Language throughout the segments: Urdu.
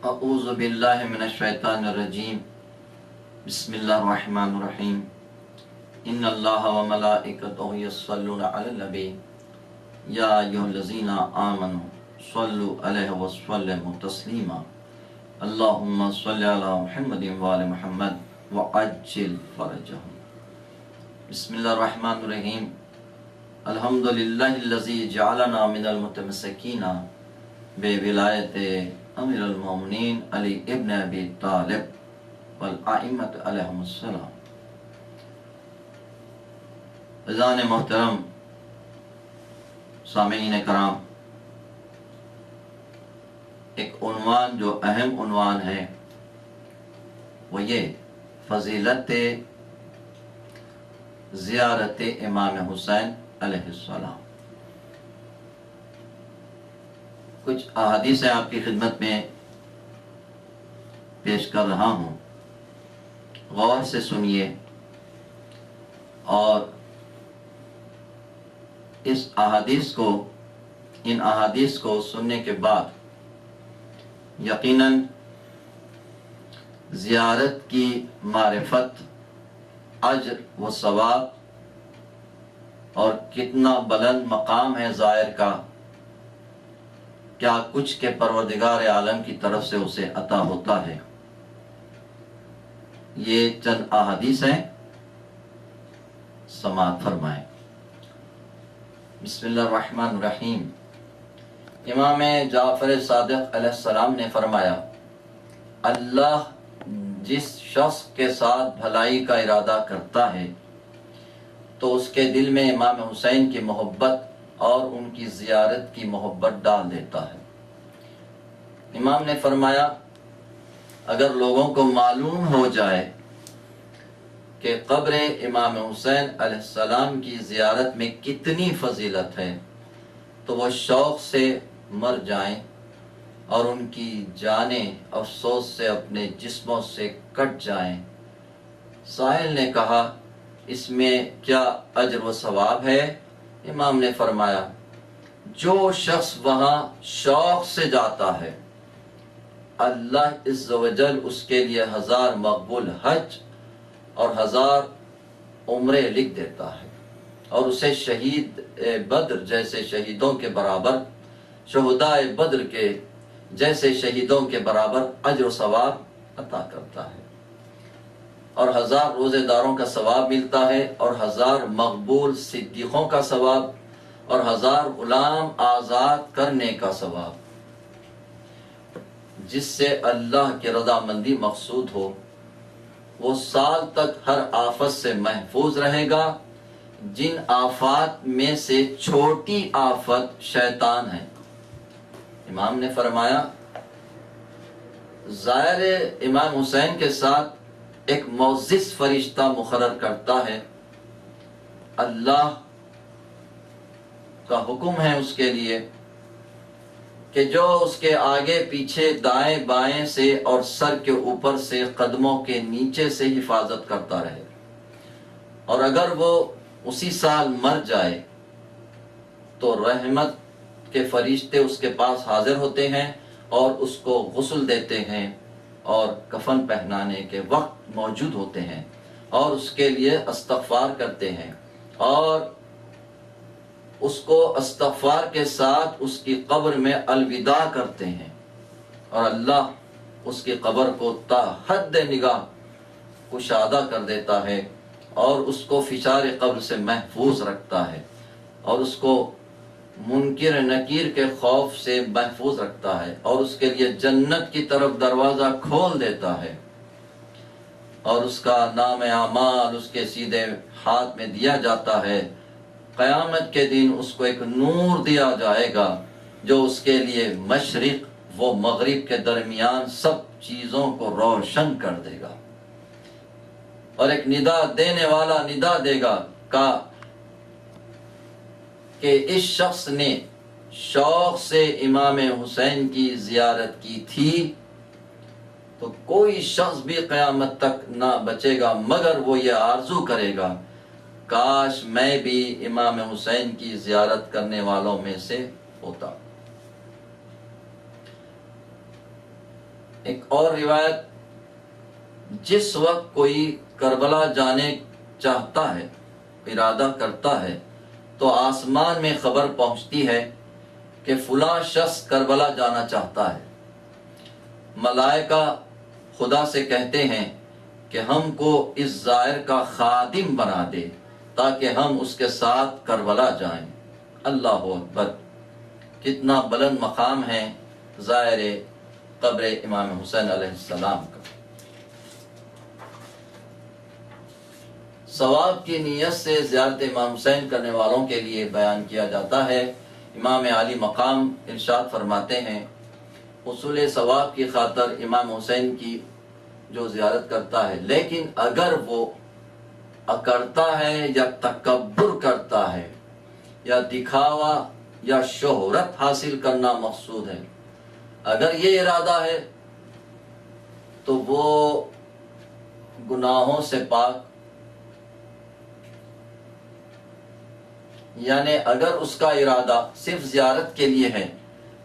اعوذ باللہ من الشیطان الرجیم بسم اللہ الرحمن الرحیم ان اللہ وملائکتہ یصلون علی النبی یا ایھا الذین آمنوا صلوا علیہ وسلموا تسلیما اللہم صل علی محمد وآل محمد وعجل فرجہم۔ بسم اللہ الرحمن الرحیم الحمدللہ الذی جعلنا من المتمسکین بولایت امیر المومنین علی ابن ابی طالب والائمۃ علیہم السلام۔ عزیزان محترم، سامعین کرام، ایک عنوان جو اہم عنوان ہے وہ یہ فضیلت زیارت امام حسین علیہ السلام۔ کچھ احادیث آپ کی خدمت میں پیش کر رہا ہوں، غور سے سنیے اور ان احادیث کو سننے کے بعد یقیناً زیارت کی معرفت، اجر و ثواب اور کتنا بلند مقام ہے زائر کا، کیا کچھ کے پروردگار عالم کی طرف سے اسے عطا ہوتا ہے۔ یہ چند احادیث ہیں، سماعت فرمائیں۔ بسم اللہ الرحمن الرحیم۔ امام جعفر صادق علیہ السلام نے فرمایا، اللہ جس شخص کے ساتھ بھلائی کا ارادہ کرتا ہے تو اس کے دل میں امام حسین کی محبت اور ان کی زیارت کی محبت ڈال دیتا ہے۔ امام نے فرمایا، اگر لوگوں کو معلوم ہو جائے کہ قبر امام حسین علیہ السلام کی زیارت میں کتنی فضیلت ہے تو وہ شوق سے مر جائیں اور ان کی جانیں افسوس سے اپنے جسموں سے کٹ جائیں۔ سائل نے کہا، اس میں کیا اجر و ثواب ہے؟ امام نے فرمایا، جو شخص وہاں شوق سے جاتا ہے اللہ عز و جل اس کے لیے 1000 مقبول حج اور 1000 عمرے لکھ دیتا ہے، اور اسے شہید بدر جیسے شہیدوں کے برابر، شہداء بدر کے جیسے شہیدوں کے برابر اجر و ثواب عطا کرتا ہے، اور 1000 روزے داروں کا ثواب ملتا ہے، اور 1000 مقبول صدیقوں کا ثواب، اور 1000 غلام آزاد کرنے کا ثواب، جس سے اللہ کی رضامندی مقصود ہو۔ وہ سال تک ہر آفت سے محفوظ رہے گا، جن آفات میں سے چھوٹی آفت شیطان ہے۔ امام نے فرمایا، زائر امام حسین کے ساتھ ایک معزز فرشتہ مقرر کرتا ہے، اللہ کا حکم ہے اس کے لیے کہ جو اس کے آگے پیچھے دائیں بائیں سے اور سر کے اوپر سے قدموں کے نیچے سے حفاظت کرتا رہے، اور اگر وہ اسی سال مر جائے تو رحمت کے فرشتے اس کے پاس حاضر ہوتے ہیں اور اس کو غسل دیتے ہیں اور کفن پہنانے کے وقت موجود ہوتے ہیں اور اس کے لیے استغفار کرتے ہیں، اور اس کو استغفار کے ساتھ اس کی قبر میں الوداع کرتے ہیں، اور اللہ اس کی قبر کو تا حد نگاہ کشادہ کر دیتا ہے اور اس کو فشار قبر سے محفوظ رکھتا ہے، اور اس کو منکر نکیر کے خوف سے محفوظ رکھتا ہے، اور اس کے لیے جنت کی طرف دروازہ کھول دیتا ہے، اور اس کا نام اعمال اس کے سیدھے ہاتھ میں دیا جاتا ہے۔ قیامت کے دن اس کو ایک نور دیا جائے گا جو اس کے لیے مشرق و مغرب کے درمیان سب چیزوں کو روشن کر دے گا، اور ایک ندا دینے والا ندا دے گا کہ اس شخص نے شوق سے امام حسین کی زیارت کی تھی، تو کوئی شخص بھی قیامت تک نہ بچے گا مگر وہ یہ آرزو کرے گا، کاش میں بھی امام حسین کی زیارت کرنے والوں میں سے ہوتا۔ ایک اور روایت، جس وقت کوئی کربلا جانے چاہتا ہے، ارادہ کرتا ہے، تو آسمان میں خبر پہنچتی ہے کہ فلاں شخص کربلا جانا چاہتا ہے۔ ملائکہ خدا سے کہتے ہیں کہ ہم کو اس زائر کا خادم بنا دے تاکہ ہم اس کے ساتھ کربلا جائیں۔ اللہ اکبر، کتنا بلند مقام ہے زائر قبر امام حسین علیہ السلام کا۔ ثواب کی نیت سے زیارت امام حسین کرنے والوں کے لیے بیان کیا جاتا ہے۔ امام عالی مقام ارشاد فرماتے ہیں، حصول ثواب کی خاطر امام حسین کی جو زیارت کرتا ہے، لیکن اگر وہ اکڑتا ہے یا تکبر کرتا ہے یا دکھاوا یا شہرت حاصل کرنا مقصود ہے، اگر یہ ارادہ ہے تو وہ گناہوں سے پاک، یعنی اگر اس کا ارادہ صرف زیارت کے لیے ہے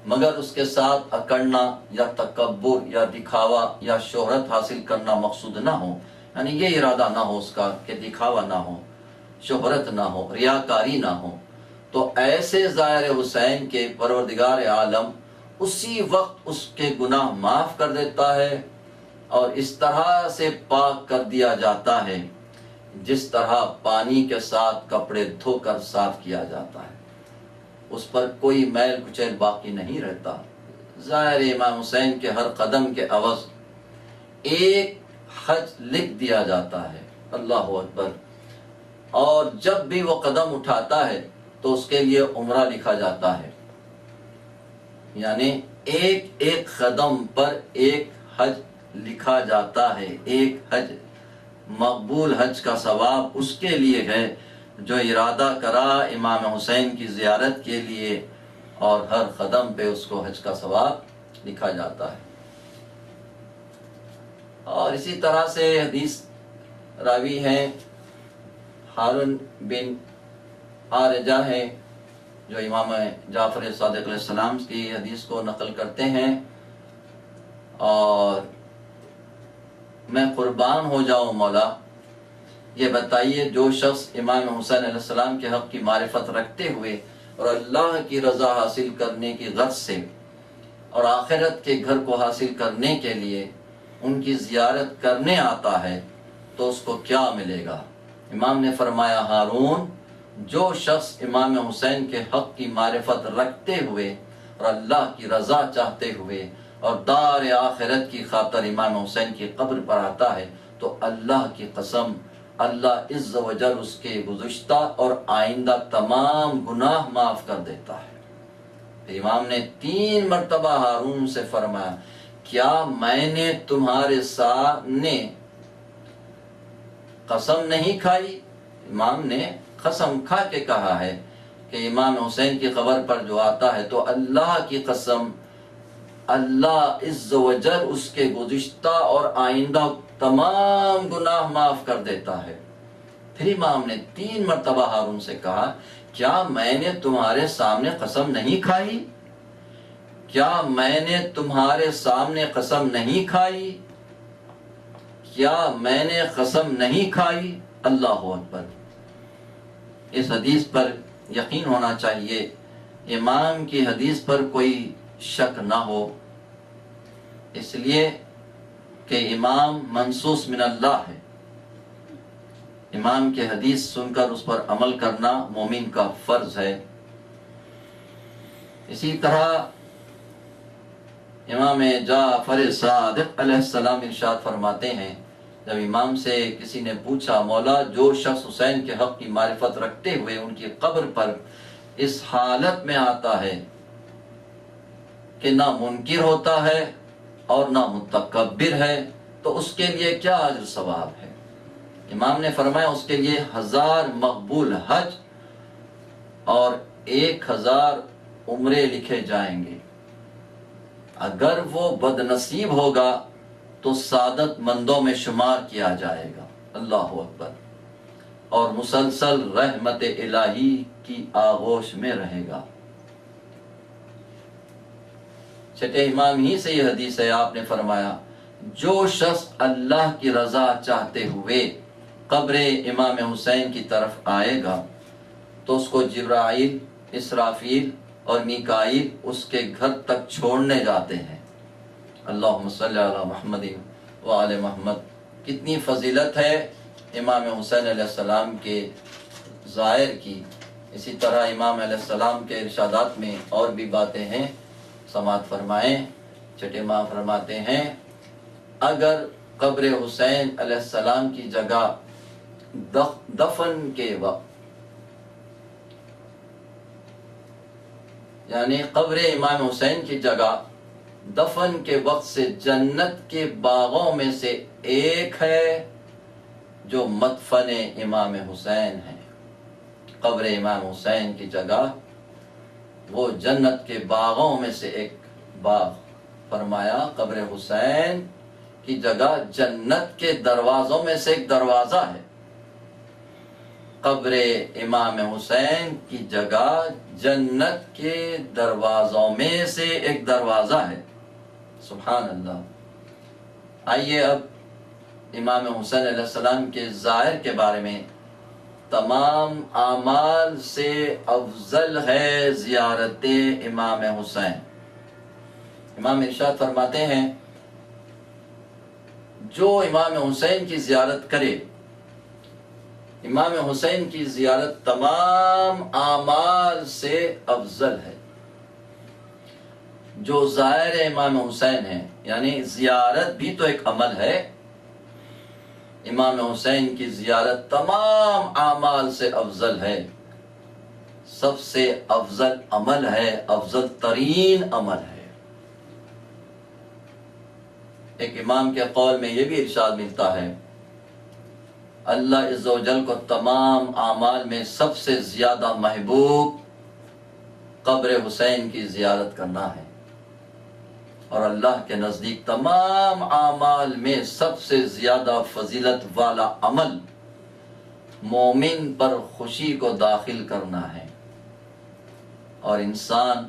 مگر اس کے ساتھ اکڑنا یا تکبر یا دکھاوا یا شہرت حاصل کرنا مقصود نہ ہو، یعنی یہ ارادہ نہ ہو اس کا کہ دکھاوا نہ ہو، شہرت نہ ہو، ریاکاری نہ ہو، تو ایسے زائر حسین کے پروردگار عالم اسی وقت اس کے گناہ معاف کر دیتا ہے اور اس طرح سے پاک کر دیا جاتا ہے جس طرح پانی کے ساتھ کپڑے دھو کر صاف کیا جاتا ہے، اس پر کوئی میل کچیل باقی نہیں رہتا۔ زائر امام حسین کے ہر قدم کے عوض ایک حج لکھ دیا جاتا ہے۔ اللہ اکبر، اور جب بھی وہ قدم اٹھاتا ہے تو اس کے لیے عمرہ لکھا جاتا ہے، یعنی ایک ایک قدم پر ایک حج لکھا جاتا ہے۔ ایک حج، مقبول حج کا ثواب اس کے لیے ہے جو ارادہ کرا امام حسین کی زیارت کے لیے، اور ہر قدم پہ اس کو حج کا ثواب لکھا جاتا ہے۔ اور اسی طرح سے حدیث راوی ہیں ہارون بن عارجہ ہے جو امام جعفر صادق علیہ السلام کی حدیث کو نقل کرتے ہیں، اور میں قربان ہو جاؤں مولا، یہ بتائیے جو شخص امام حسین علیہ السلام کے حق کی معرفت رکھتے ہوئے اور اللہ کی رضا حاصل کرنے کی غرض سے اور آخرت کے گھر کو حاصل کرنے کے لیے ان کی زیارت کرنے آتا ہے تو اس کو کیا ملے گا؟ امام نے فرمایا، ہارون، جو شخص امام حسین کے حق کی معرفت رکھتے ہوئے اور اللہ کی رضا چاہتے ہوئے اور دار آخرت کی خاطر امام حسین کی قبر پر آتا ہے تو اللہ کی قسم اللہ عز و جل اس کے گزشتہ اور آئندہ تمام گناہ معاف کر دیتا ہے۔ پھر امام نے 3 مرتبہ ہارون سے فرمایا، کیا میں نے تمہارے سامنے قسم نہیں کھائی؟ امام نے قسم کھا کے کہا ہے کہ امام حسین کی قبر پر جو آتا ہے تو اللہ کی قسم اللہ عز و جل اس کے گزشتہ اور آئندہ تمام گناہ معاف کر دیتا ہے۔ پھر امام نے 3 مرتبہ ہارون سے کہا، کیا میں نے تمہارے سامنے قسم نہیں کھائی؟ کیا میں نے تمہارے سامنے قسم نہیں کھائی؟ کیا میں نے قسم نہیں کھائی؟ اللہ اکبر۔ اس حدیث پر یقین ہونا چاہیے، امام کی حدیث پر کوئی شک نہ ہو، اس لیے کہ امام منصوص من اللہ ہے۔ امام کے حدیث سن کر اس پر عمل کرنا مومن کا فرض ہے۔ اسی طرح امام جعفر صادق علیہ السلام ارشاد فرماتے ہیں، جب امام سے کسی نے پوچھا، مولا جو شخص حسین کے حق کی معرفت رکھتے ہوئے ان کی قبر پر اس حالت میں آتا ہے کہ نہ منکر ہوتا ہے اور نہ متکبر ہے تو اس کے لیے کیا اجر ثواب ہے؟ امام نے فرمایا اس کے لیے 1000 مقبول حج اور 1000 عمرے لکھے جائیں گے۔ اگر وہ بد نصیب ہوگا تو سعادت مندوں میں شمار کیا جائے گا۔ اللہ اکبر، اور مسلسل رحمت الہی کی آغوش میں رہے گا۔ چھٹے امام ہی سے یہ حدیث ہے، آپ نے فرمایا جو شخص اللہ کی رضا چاہتے ہوئے قبر امام حسین کی طرف آئے گا تو اس کو جبرائیل، اسرافیل اور میکائیل اس کے گھر تک چھوڑنے جاتے ہیں۔ اللہم صلی علی محمد وآل محمد۔ کتنی فضیلت ہے امام حسین علیہ السلام کے ظاہر کی۔ اسی طرح امام علیہ السلام کے ارشادات میں اور بھی باتیں ہیں، سماعت فرمائیں۔ چھٹے امام فرماتے ہیں اگر قبر حسین علیہ السلام کی جگہ دفن کے وقت، یعنی قبر امام حسین کی جگہ دفن کے وقت سے جنت کے باغوں میں سے ایک ہے جو مدفن امام حسین ہے۔ قبر امام حسین کی جگہ وہ جنت کے باغوں میں سے ایک باغ، فرمایا قبر حسین کی جگہ جنت کے دروازوں میں سے ایک دروازہ ہے۔ قبر امام حسین کی جگہ جنت کے دروازوں میں سے ایک دروازہ ہے۔ سبحان اللہ۔ آئیے اب امام حسین علیہ السلام کے ظاہر کے بارے میں۔ تمام اعمال سے افضل ہے زیارت امام حسین۔ امام ارشاد فرماتے ہیں جو امام حسین کی زیارت کرے، امام حسین کی زیارت تمام اعمال سے افضل ہے۔ جو زائر امام حسین ہے، یعنی زیارت بھی تو ایک عمل ہے، امام حسین کی زیارت تمام اعمال سے افضل ہے، سب سے افضل عمل ہے، افضل ترین عمل ہے۔ ایک امام کے قول میں یہ بھی ارشاد ملتا ہے اللہ عز و جل کو تمام اعمال میں سب سے زیادہ محبوب قبر حسین کی زیارت کرنا ہے، اور اللہ کے نزدیک تمام اعمال میں سب سے زیادہ فضیلت والا عمل مومن پر خوشی کو داخل کرنا ہے، اور انسان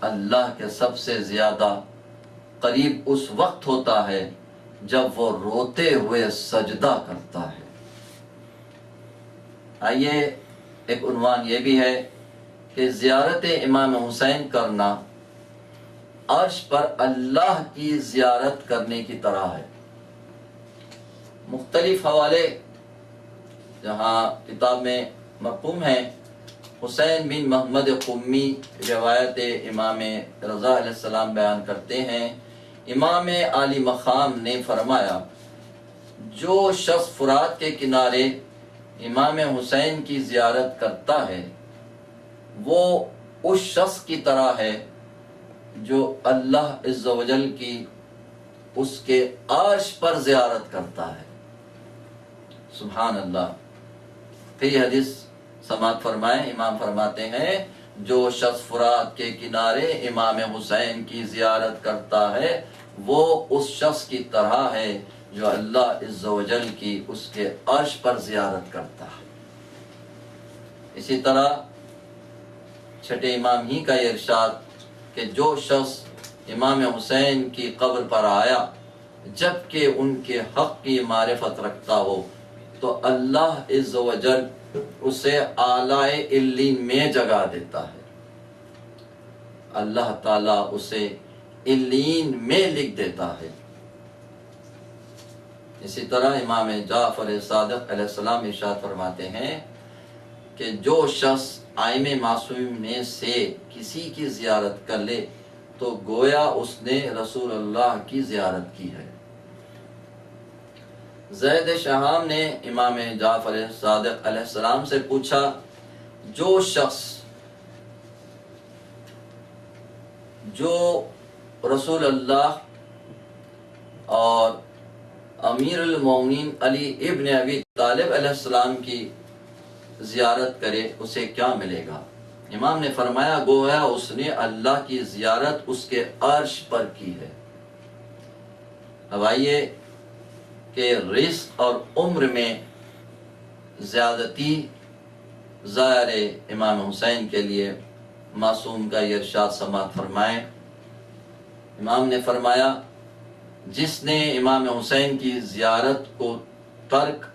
اللہ کے سب سے زیادہ قریب اس وقت ہوتا ہے جب وہ روتے ہوئے سجدہ کرتا ہے۔ آئیے ایک عنوان یہ بھی ہے کہ زیارت امام حسین کرنا عرش پر اللہ کی زیارت کرنے کی طرح ہے۔ مختلف حوالے جہاں کتاب میں مرقوم ہیں، حسین بن محمد قمی روایت امام رضا علیہ السلام بیان کرتے ہیں، امام عالی مقام نے فرمایا جو شخص فرات کے کنارے امام حسین کی زیارت کرتا ہے وہ اس شخص کی طرح ہے جو اللہ عز و جل کی اس کے عرش پر زیارت کرتا ہے۔ سبحان اللہ۔ پھر یہ حدیث سماعت فرمائیں، امام فرماتے ہیں جو شخص فرات کے کنارے امام حسین کی زیارت کرتا ہے وہ اس شخص کی طرح ہے جو اللہ عز و جل کی اس کے عرش پر زیارت کرتا ہے۔ اسی طرح چھٹے امام ہی کا یہ ارشاد کہ جو شخص امام حسین کی قبر پر آیا جبکہ ان کے حق کی معرفت رکھتا ہو تو اللہ عز و جل اسے اعلی علیین میں جگہ دیتا ہے، اللہ تعالیٰ اسے علیین میں لکھ دیتا ہے۔ اسی طرح امام جعفر صادق علیہ السلام ارشاد فرماتے ہیں کہ جو شخص ائمہ معصوم میں سے کسی کی زیارت کر لے تو گویا اس نے رسول اللہ کی زیارت کی ہے۔ زید شہام نے امام جعفر صادق علیہ السلام سے پوچھا جو شخص جو رسول اللہ اور امیر المومنین علی ابن ابی طالب علیہ السلام کی زیارت کرے اسے کیا ملے گا؟ امام نے فرمایا گویا اس نے اللہ کی زیارت اس کے عرش پر کی ہے۔ اب آئیے کہ رزق اور عمر میں زیادتی زائر امام حسین کے لیے معصوم کا یہ ارشاد سماعت فرمائیں امام نے فرمایا جس نے امام حسین کی زیارت کو ترک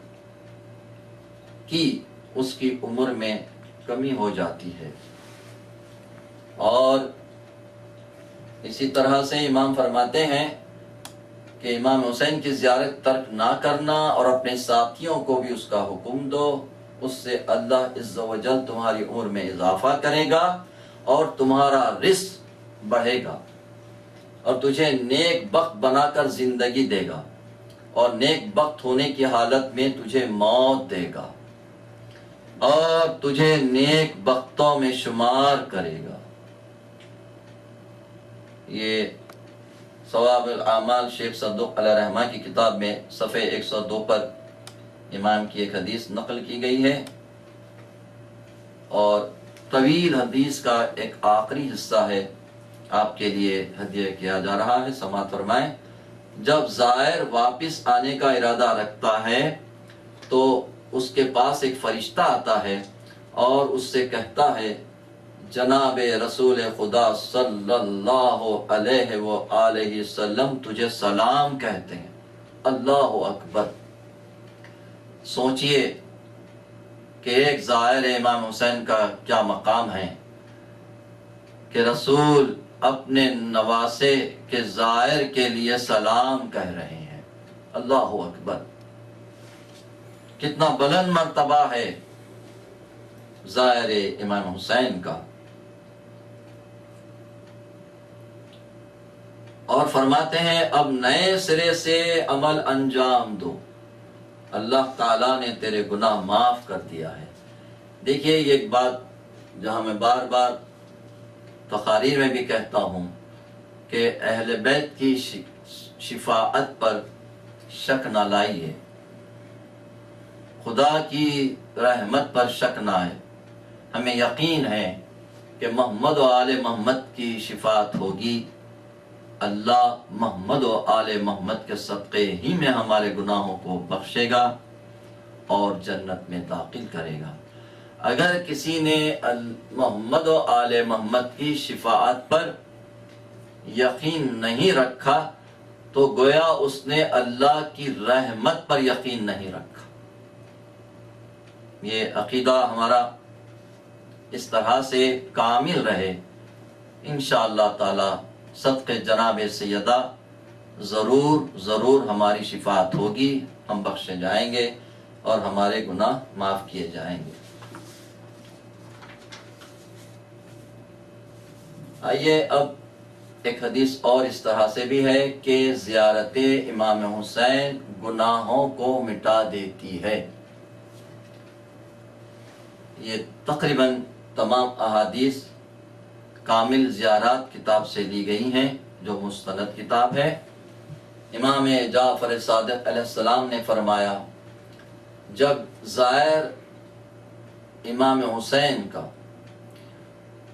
کی اس کی عمر میں کمی ہو جاتی ہے۔ اور اسی طرح سے امام فرماتے ہیں کہ امام حسین کی زیارت ترک نہ کرنا اور اپنے ساتھیوں کو بھی اس کا حکم دو، اس سے اللہ عز و جل تمہاری عمر میں اضافہ کرے گا اور تمہارا رزق بڑھے گا اور تجھے نیک بخت بنا کر زندگی دے گا اور نیک بخت ہونے کی حالت میں تجھے موت دے گا اور تجھے نیک بختوں میں شمار کرے گا۔ یہ ثواب الاعمال شیخ صدوق علیہ رحمہ کی کتاب میں صفحے 102 پر امام کی ایک حدیث نقل کی گئی ہے، اور طویل حدیث کا ایک آخری حصہ ہے آپ کے لیے ہدیہ کیا جا رہا ہے، سماعت فرمائیں۔ جب زائر واپس آنے کا ارادہ رکھتا ہے تو اس کے پاس ایک فرشتہ آتا ہے اور اس سے کہتا ہے جناب رسول خدا صلی اللہ علیہ وآلہ وسلم تجھے سلام کہتے ہیں۔ اللہ اکبر! سوچئے کہ ایک زائر امام حسین کا کیا مقام ہے کہ رسول اپنے نواسے کے زائر کے لیے سلام کہہ رہے ہیں۔ اللہ اکبر! کتنا بلند مرتبہ ہے زائر امام حسین کا۔ اور فرماتے ہیں اب نئے سرے سے عمل انجام دو، اللہ تعالیٰ نے تیرے گناہ معاف کر دیا ہے۔ دیکھیے یہ ایک بات جہاں میں بار بار تقاریر میں بھی کہتا ہوں کہ اہل بیت کی شفاعت پر شک نہ لائیے، خدا کی رحمت پر شک نہ آئے۔ ہمیں یقین ہے کہ محمد و آل محمد کی شفاعت ہوگی، اللہ محمد و آل محمد کے صدقے ہی میں ہمارے گناہوں کو بخشے گا اور جنت میں داخل کرے گا۔ اگر کسی نے محمد و آل محمد کی شفاعت پر یقین نہیں رکھا تو گویا اس نے اللہ کی رحمت پر یقین نہیں رکھا۔ یہ عقیدہ ہمارا اس طرح سے کامل رہے، انشاءاللہ تعالی صدق جناب سیدہ ضرور ہماری شفاعت ہوگی، ہم بخشے جائیں گے اور ہمارے گناہ معاف کیے جائیں گے۔ آئیے اب ایک حدیث اور اس طرح سے بھی ہے کہ زیارت امام حسین گناہوں کو مٹا دیتی ہے۔ یہ تقریباً تمام احادیث کامل زیارات کتاب سے لی گئی ہیں جو مستند کتاب ہے۔ امام جعفر صادق علیہ السلام نے فرمایا جب زائر امام حسین کا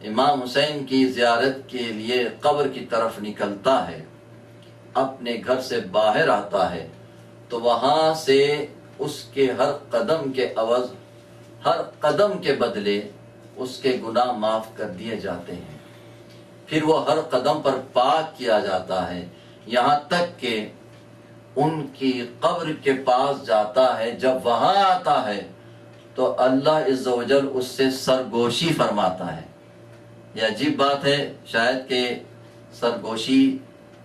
امام حسین کی زیارت کے لیے قبر کی طرف نکلتا ہے، اپنے گھر سے باہر آتا ہے تو وہاں سے اس کے ہر قدم کے عوض، ہر قدم کے بدلے اس کے گناہ معاف کر دیے جاتے ہیں، پھر وہ ہر قدم پر پاک کیا جاتا ہے، یہاں تک کہ ان کی قبر کے پاس جاتا ہے۔ جب وہاں آتا ہے تو اللہ عز و جل اس سے سرگوشی فرماتا ہے۔ یہ عجیب بات ہے، شاید کہ سرگوشی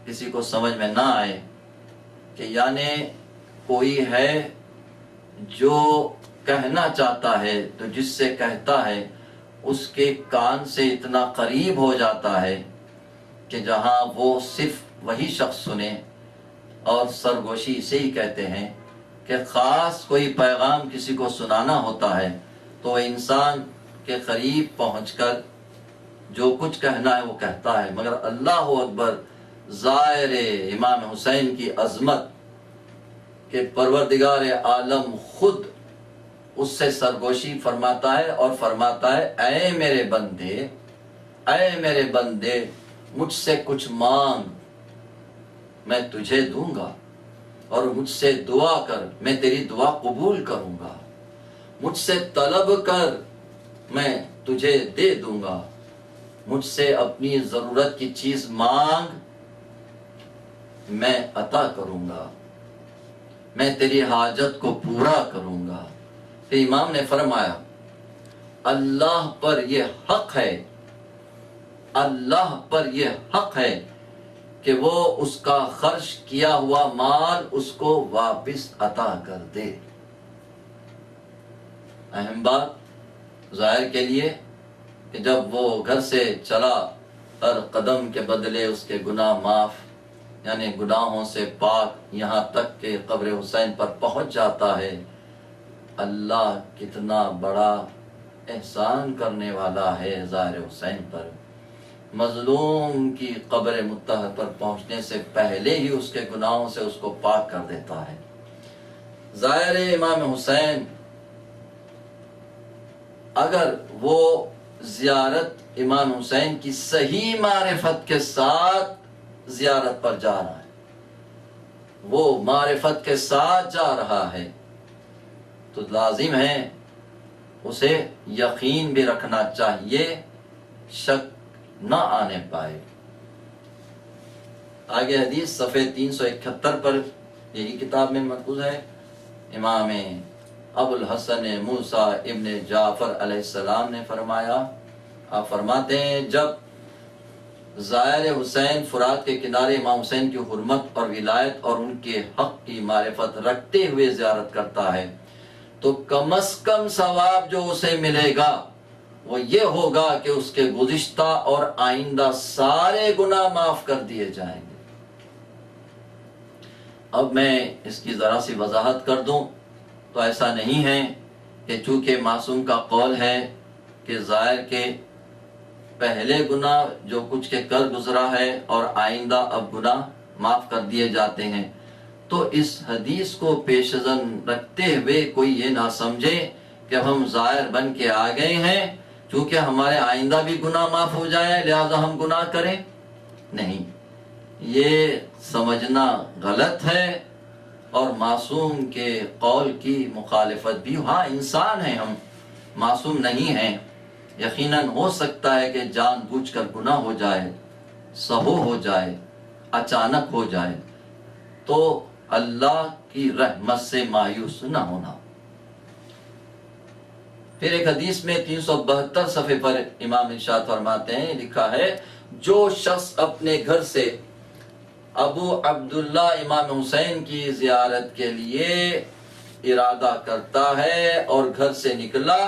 کسی کو سمجھ میں نہ آئے کہ یعنی کوئی ہے جو کہنا چاہتا ہے تو جس سے کہتا ہے اس کے کان سے اتنا قریب ہو جاتا ہے کہ جہاں وہ صرف وہی شخص سنے، اور سرگوشی اسے ہی کہتے ہیں کہ خاص کوئی پیغام کسی کو سنانا ہوتا ہے تو وہ انسان کے قریب پہنچ کر جو کچھ کہنا ہے وہ کہتا ہے، مگر اللہ اکبر، زائر امام حسین کی عظمت کہ پروردگار عالم خود اس سے سرگوشی فرماتا ہے اور فرماتا ہے اے میرے بندے مجھ سے کچھ مانگ میں تجھے دوں گا، اور مجھ سے دعا کر میں تیری دعا قبول کروں گا، مجھ سے طلب کر میں تجھے دے دوں گا، مجھ سے اپنی ضرورت کی چیز مانگ میں عطا کروں گا، میں تیری حاجت کو پورا کروں گا۔ پھر امام نے فرمایا اللہ پر یہ حق ہے، اللہ پر یہ حق ہے کہ وہ اس کا خرچ کیا ہوا مال اس کو واپس عطا کر دے۔ اہم بات ظاہر کے لیے کہ جب وہ گھر سے چلا ہر قدم کے بدلے اس کے گناہ معاف، یعنی گناہوں سے پاک، یہاں تک کہ قبر حسین پر پہنچ جاتا ہے۔ اللہ کتنا بڑا احسان کرنے والا ہے ظاہر حسین پر، مظلوم کی قبر مطہر پر پہنچنے سے پہلے ہی اس کے گناہوں سے اس کو پاک کر دیتا ہے۔ ظاہر امام حسین اگر وہ زیارت امام حسین کی صحیح معرفت کے ساتھ زیارت پر جا رہا ہے، وہ معرفت کے ساتھ جا رہا ہے، تو لازم ہے اسے یقین بھی رکھنا چاہیے، شک نہ آنے پائے۔ آگے حدیث صفحے 371 پر یہی کتاب میں محفوظ ہے۔ امام ابو الحسن موسیٰ ابن جعفر علیہ السلام نے فرمایا، آپ فرماتے ہیں جب زائر حسین فرات کے کنارے امام حسین کی حرمت اور ولایت اور ان کے حق کی معرفت رکھتے ہوئے زیارت کرتا ہے تو کم از کم ثواب جو اسے ملے گا وہ یہ ہوگا کہ اس کے گزشتہ اور آئندہ سارے گناہ معاف کر دیے جائیں گے۔ اب میں اس کی ذرا سی وضاحت کر دوں تو ایسا نہیں ہے کہ چونکہ معصوم کا قول ہے کہ زائر کے پہلے گناہ جو کچھ کے کر گزرا ہے اور آئندہ اب گناہ معاف کر دیے جاتے ہیں، تو اس حدیث کو پیش ذہن رکھتے ہوئے کوئی یہ نہ سمجھے کہ ہم زائر بن کے آ گئے ہیں، چونکہ ہمارے آئندہ بھی گناہ معاف ہو جائے لہذا ہم گناہ کریں۔ نہیں، یہ سمجھنا غلط ہے اور معصوم کے قول کی مخالفت بھی۔ ہاں انسان ہیں، ہم معصوم نہیں ہیں، یقیناً ہو سکتا ہے کہ جان بوجھ کر گناہ ہو جائے، سہو ہو جائے، اچانک ہو جائے، تو اللہ کی رحمت سے مایوس نہ ہونا۔ پھر ایک حدیث میں 372 صفحے پر امام ارشاد فرماتے ہیں، لکھا ہے جو شخص اپنے گھر سے ابو عبداللہ امام حسین کی زیارت کے لیے ارادہ کرتا ہے اور گھر سے نکلا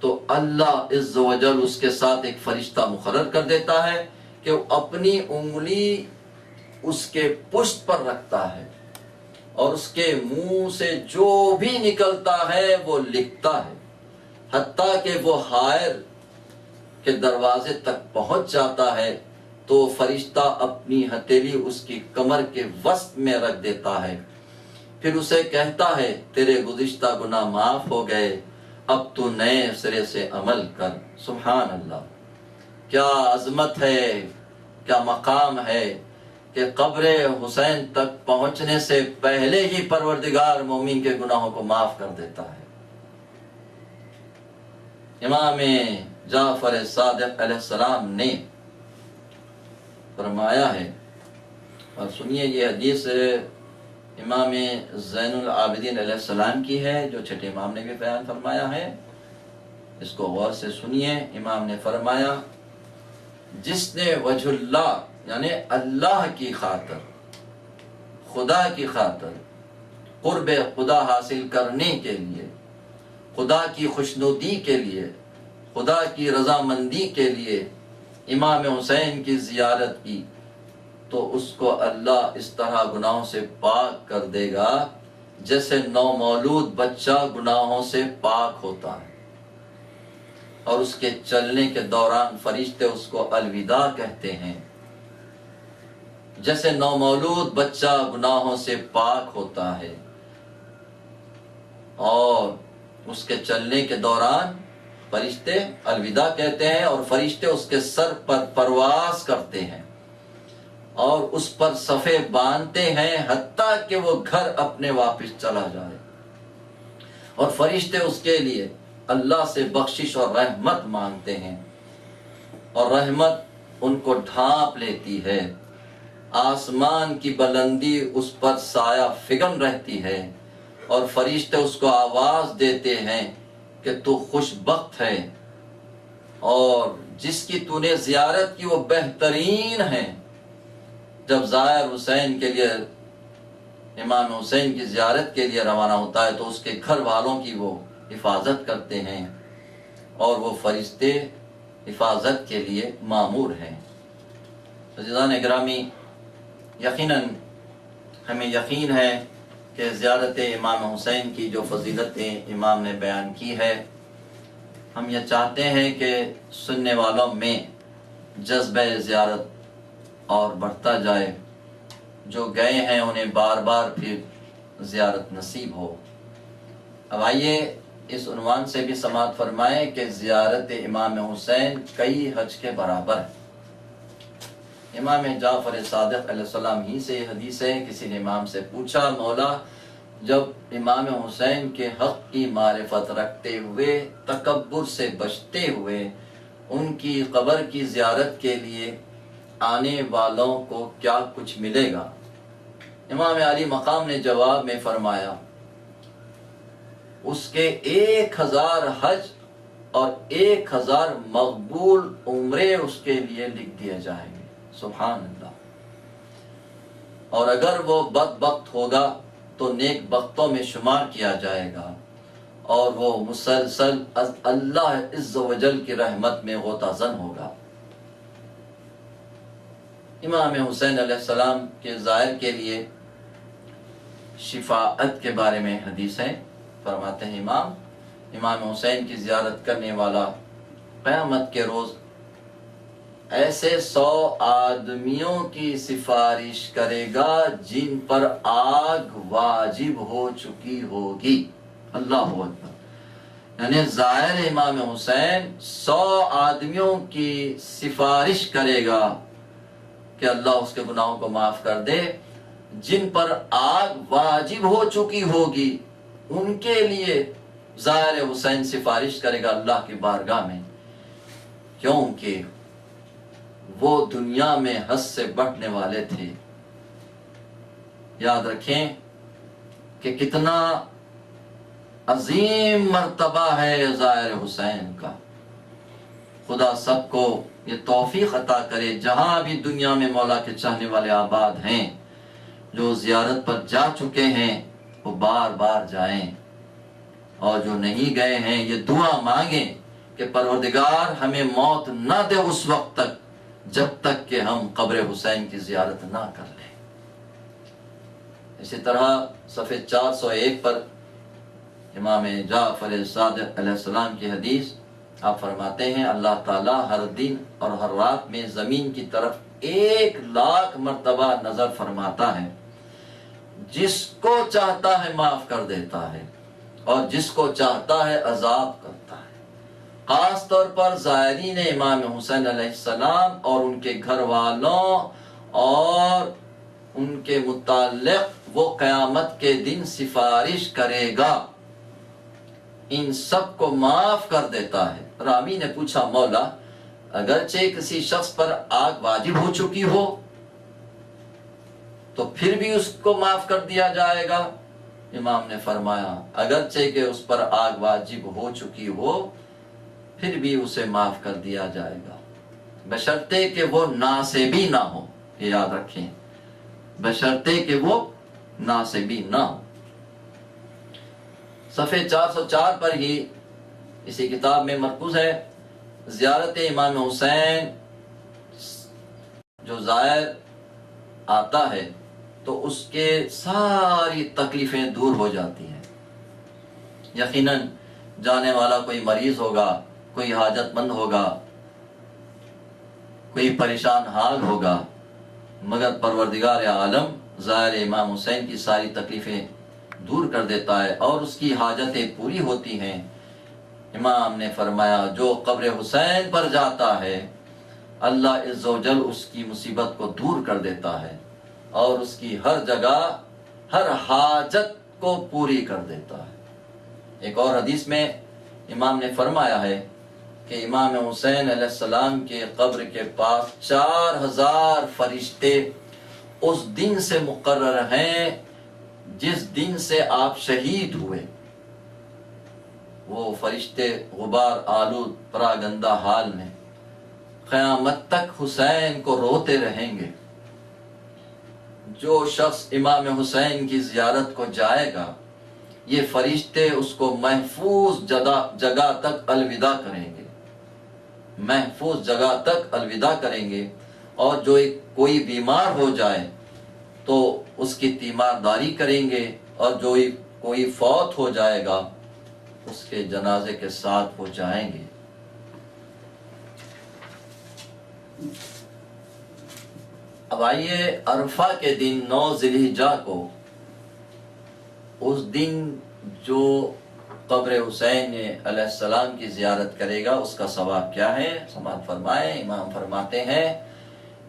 تو اللہ عز و جل اس کے ساتھ ایک فرشتہ مقرر کر دیتا ہے کہ وہ اپنی انگلی اس کے پشت پر رکھتا ہے اور اس کے منہ سے جو بھی نکلتا ہے وہ لکھتا ہے، حتیٰ کہ وہ حائر کے دروازے تک پہنچ جاتا ہے تو فرشتہ اپنی ہتھیلی اس کی کمر کے وسط میں رکھ دیتا ہے، پھر اسے کہتا ہے تیرے گزشتہ گناہ معاف ہو گئے، اب تو نئے سرے سے عمل کر۔ سبحان اللہ، کیا عظمت ہے، کیا مقام ہے کہ قبر حسین تک پہنچنے سے پہلے ہی پروردگار مومن کے گناہوں کو معاف کر دیتا ہے۔ امام جعفر صادق علیہ السلام نے فرمایا ہے، اور سنیے یہ حدیث امام زین العابدین علیہ السلام کی ہے جو چھٹے امام نے بھی بیان فرمایا ہے، اس کو غور سے سنیے۔ امام نے فرمایا جس نے وجہ اللہ یعنی اللہ کی خاطر، خدا کی خاطر، قرب خدا حاصل کرنے کے لیے، خدا کی خوشنودی کے لیے، خدا کی رضامندی کے لیے امام حسین کی زیارت کی تو اس کو اللہ اس طرح گناہوں سے پاک کر دے گا جیسے نومولود بچہ گناہوں سے پاک ہوتا ہے، اور اس کے چلنے کے دوران فرشتے اس کو الوداع کہتے ہیں، جیسے نومولود بچہ گناہوں سے پاک ہوتا ہے، اور اس کے چلنے کے دوران فرشتے الوداع کہتے ہیں اور فرشتے اس کے سر پر پرواز کرتے ہیں اور اس پر صفے باندھتے ہیں حتیٰ کہ وہ گھر اپنے واپس چلا جائے، اور فرشتے اس کے لیے اللہ سے بخشش اور رحمت مانگتے ہیں اور رحمت ان کو ڈھانپ لیتی ہے، آسمان کی بلندی اس پر سایہ فگن رہتی ہے، اور فرشتے اس کو آواز دیتے ہیں کہ تو خوش بخت ہے، اور جس کی تو نے زیارت کی وہ بہترین ہے۔ جب زائر حسین کے لیے، امام حسین کی زیارت کے لیے روانہ ہوتا ہے تو اس کے گھر والوں کی وہ حفاظت کرتے ہیں، اور وہ فرشتے حفاظت کے لیے مامور ہیں۔ عزیزان گرامی، یقیناً ہمیں یقین ہے کہ زیارت امام حسین کی جو فضیلتیں امام نے بیان کی ہے، ہم یہ چاہتے ہیں کہ سننے والوں میں جذبہ زیارت اور بڑھتا جائے، جو گئے ہیں انہیں بار بار پھر زیارت نصیب ہو۔ اب آئیے اس عنوان سے بھی سماعت فرمائیں کہ زیارت امام حسین کئی حج کے برابر ہے۔ امام جعفر صادق علیہ السلام ہی سے حدیث ہے، کسی نے امام سے پوچھا، مولا جب امام حسین کے حق کی معرفت رکھتے ہوئے، تکبر سے بچتے ہوئے، ان کی قبر کی زیارت کے لیے آنے والوں کو کیا کچھ ملے گا؟ امام علی مقام نے جواب میں فرمایا، اس کے 1000 حج اور 1000 مقبول عمرے اس کے لیے لکھ دیے جائیں گے۔ سبحان اللہ۔ اور اگر وہ بدبخت ہوگا تو نیک بختوں میں شمار کیا جائے گا، اور وہ مسلسل اللہ عز و جل کی رحمت میں غوطہ زن ہوگا۔ امام حسین علیہ السلام کے زائر کے لیے شفاعت کے بارے میں حدیث ہے، فرماتے ہیں امام حسین کی زیارت کرنے والا قیامت کے روز ایسے 100 آدمیوں کی سفارش کرے گا جن پر آگ واجب ہو چکی ہوگی۔ اللہ اکبر۔ یعنی زائر امام حسین 100 آدمیوں کی سفارش کرے گا کہ اللہ اس کے گناہوں کو معاف کر دے، جن پر آگ واجب ہو چکی ہوگی، ان کے لیے زائر حسین سفارش کرے گا اللہ کی بارگاہ میں، کیونکہ وہ دنیا میں حد سے بڑھنے والے تھے۔ یاد رکھیں کہ کتنا عظیم مرتبہ ہے زائر حسین کا۔ خدا سب کو یہ توفیق عطا کرے، جہاں بھی دنیا میں مولا کے چاہنے والے آباد ہیں، جو زیارت پر جا چکے ہیں وہ بار بار جائیں، اور جو نہیں گئے ہیں یہ دعا مانگیں کہ پروردگار ہمیں موت نہ دے اس وقت تک جب تک کہ ہم قبر حسین کی زیارت نہ کر لیں۔ اسی طرح صفحہ 401 پر امام جعفر صادق علیہ السلام کی حدیث، آپ فرماتے ہیں اللہ تعالیٰ ہر دن اور ہر رات میں زمین کی طرف 1,00,000 مرتبہ نظر فرماتا ہے، جس کو چاہتا ہے معاف کر دیتا ہے، اور جس کو چاہتا ہے عذاب کرتا ہے۔ خاص طور پر زائرین امام حسین علیہ السلام اور ان کے گھر والوں اور ان کے متعلق وہ قیامت کے دن سفارش کرے گا، ان سب کو معاف کر دیتا ہے۔ راوی نے پوچھا، مولا اگرچہ کسی شخص پر آگ واجب ہو چکی ہو تو پھر بھی اس کو معاف کر دیا جائے گا؟ امام نے فرمایا، اگرچہ کہ اس پر آگ واجب ہو چکی ہو پھر بھی اسے معاف کر دیا جائے گا، بشرطے کہ وہ ناسبی نہ ہو۔ یہ یاد رکھیں، بشرطے کہ وہ ناسبی نہ ہو۔ صفحہ 404 پر ہی اسی کتاب میں مرکوز ہے، زیارت امام حسین جو زائر آتا ہے تو اس کے ساری تکلیفیں دور ہو جاتی ہیں۔ یقیناً جانے والا کوئی مریض ہوگا، کوئی حاجت مند ہوگا، کوئی پریشان حال ہوگا، مگر پروردگار عالم زائر امام حسین کی ساری تکلیفیں دور کر دیتا ہے اور اس کی حاجتیں پوری ہوتی ہیں۔ امام نے فرمایا، جو قبر حسین پر جاتا ہے اللہ عز و جل اس کی مصیبت کو دور کر دیتا ہے اور اس کی ہر جگہ ہر حاجت کو پوری کر دیتا ہے۔ ایک اور حدیث میں امام نے فرمایا ہے کہ امام حسین علیہ السلام کے قبر کے پاس 4000 فرشتے اس دن سے مقرر ہیں جس دن سے آپ شہید ہوئے۔ وہ فرشتے غبار آلود پراگندہ حال میں قیامت تک حسین کو روتے رہیں گے۔ جو شخص امام حسین کی زیارت کو جائے گا، یہ فرشتے اس کو محفوظ جگہ تک الوداع کریں گے، محفوظ جگہ تک الوداع کریں گے۔ اور جو کوئی بیمار ہو جائے تو اس کی تیمارداری کریں گے، اور جو کوئی فوت ہو جائے گا اس کے جنازے کے ساتھ وہ جائیں گے۔ اب آئیے عرفہ کے دن 9 ذی الحجہ کو، اس دن جو قبر حسین علیہ السلام کی زیارت کرے گا اس کا ثواب کیا ہے؟ سماعت فرمائیں۔ امام فرماتے ہیں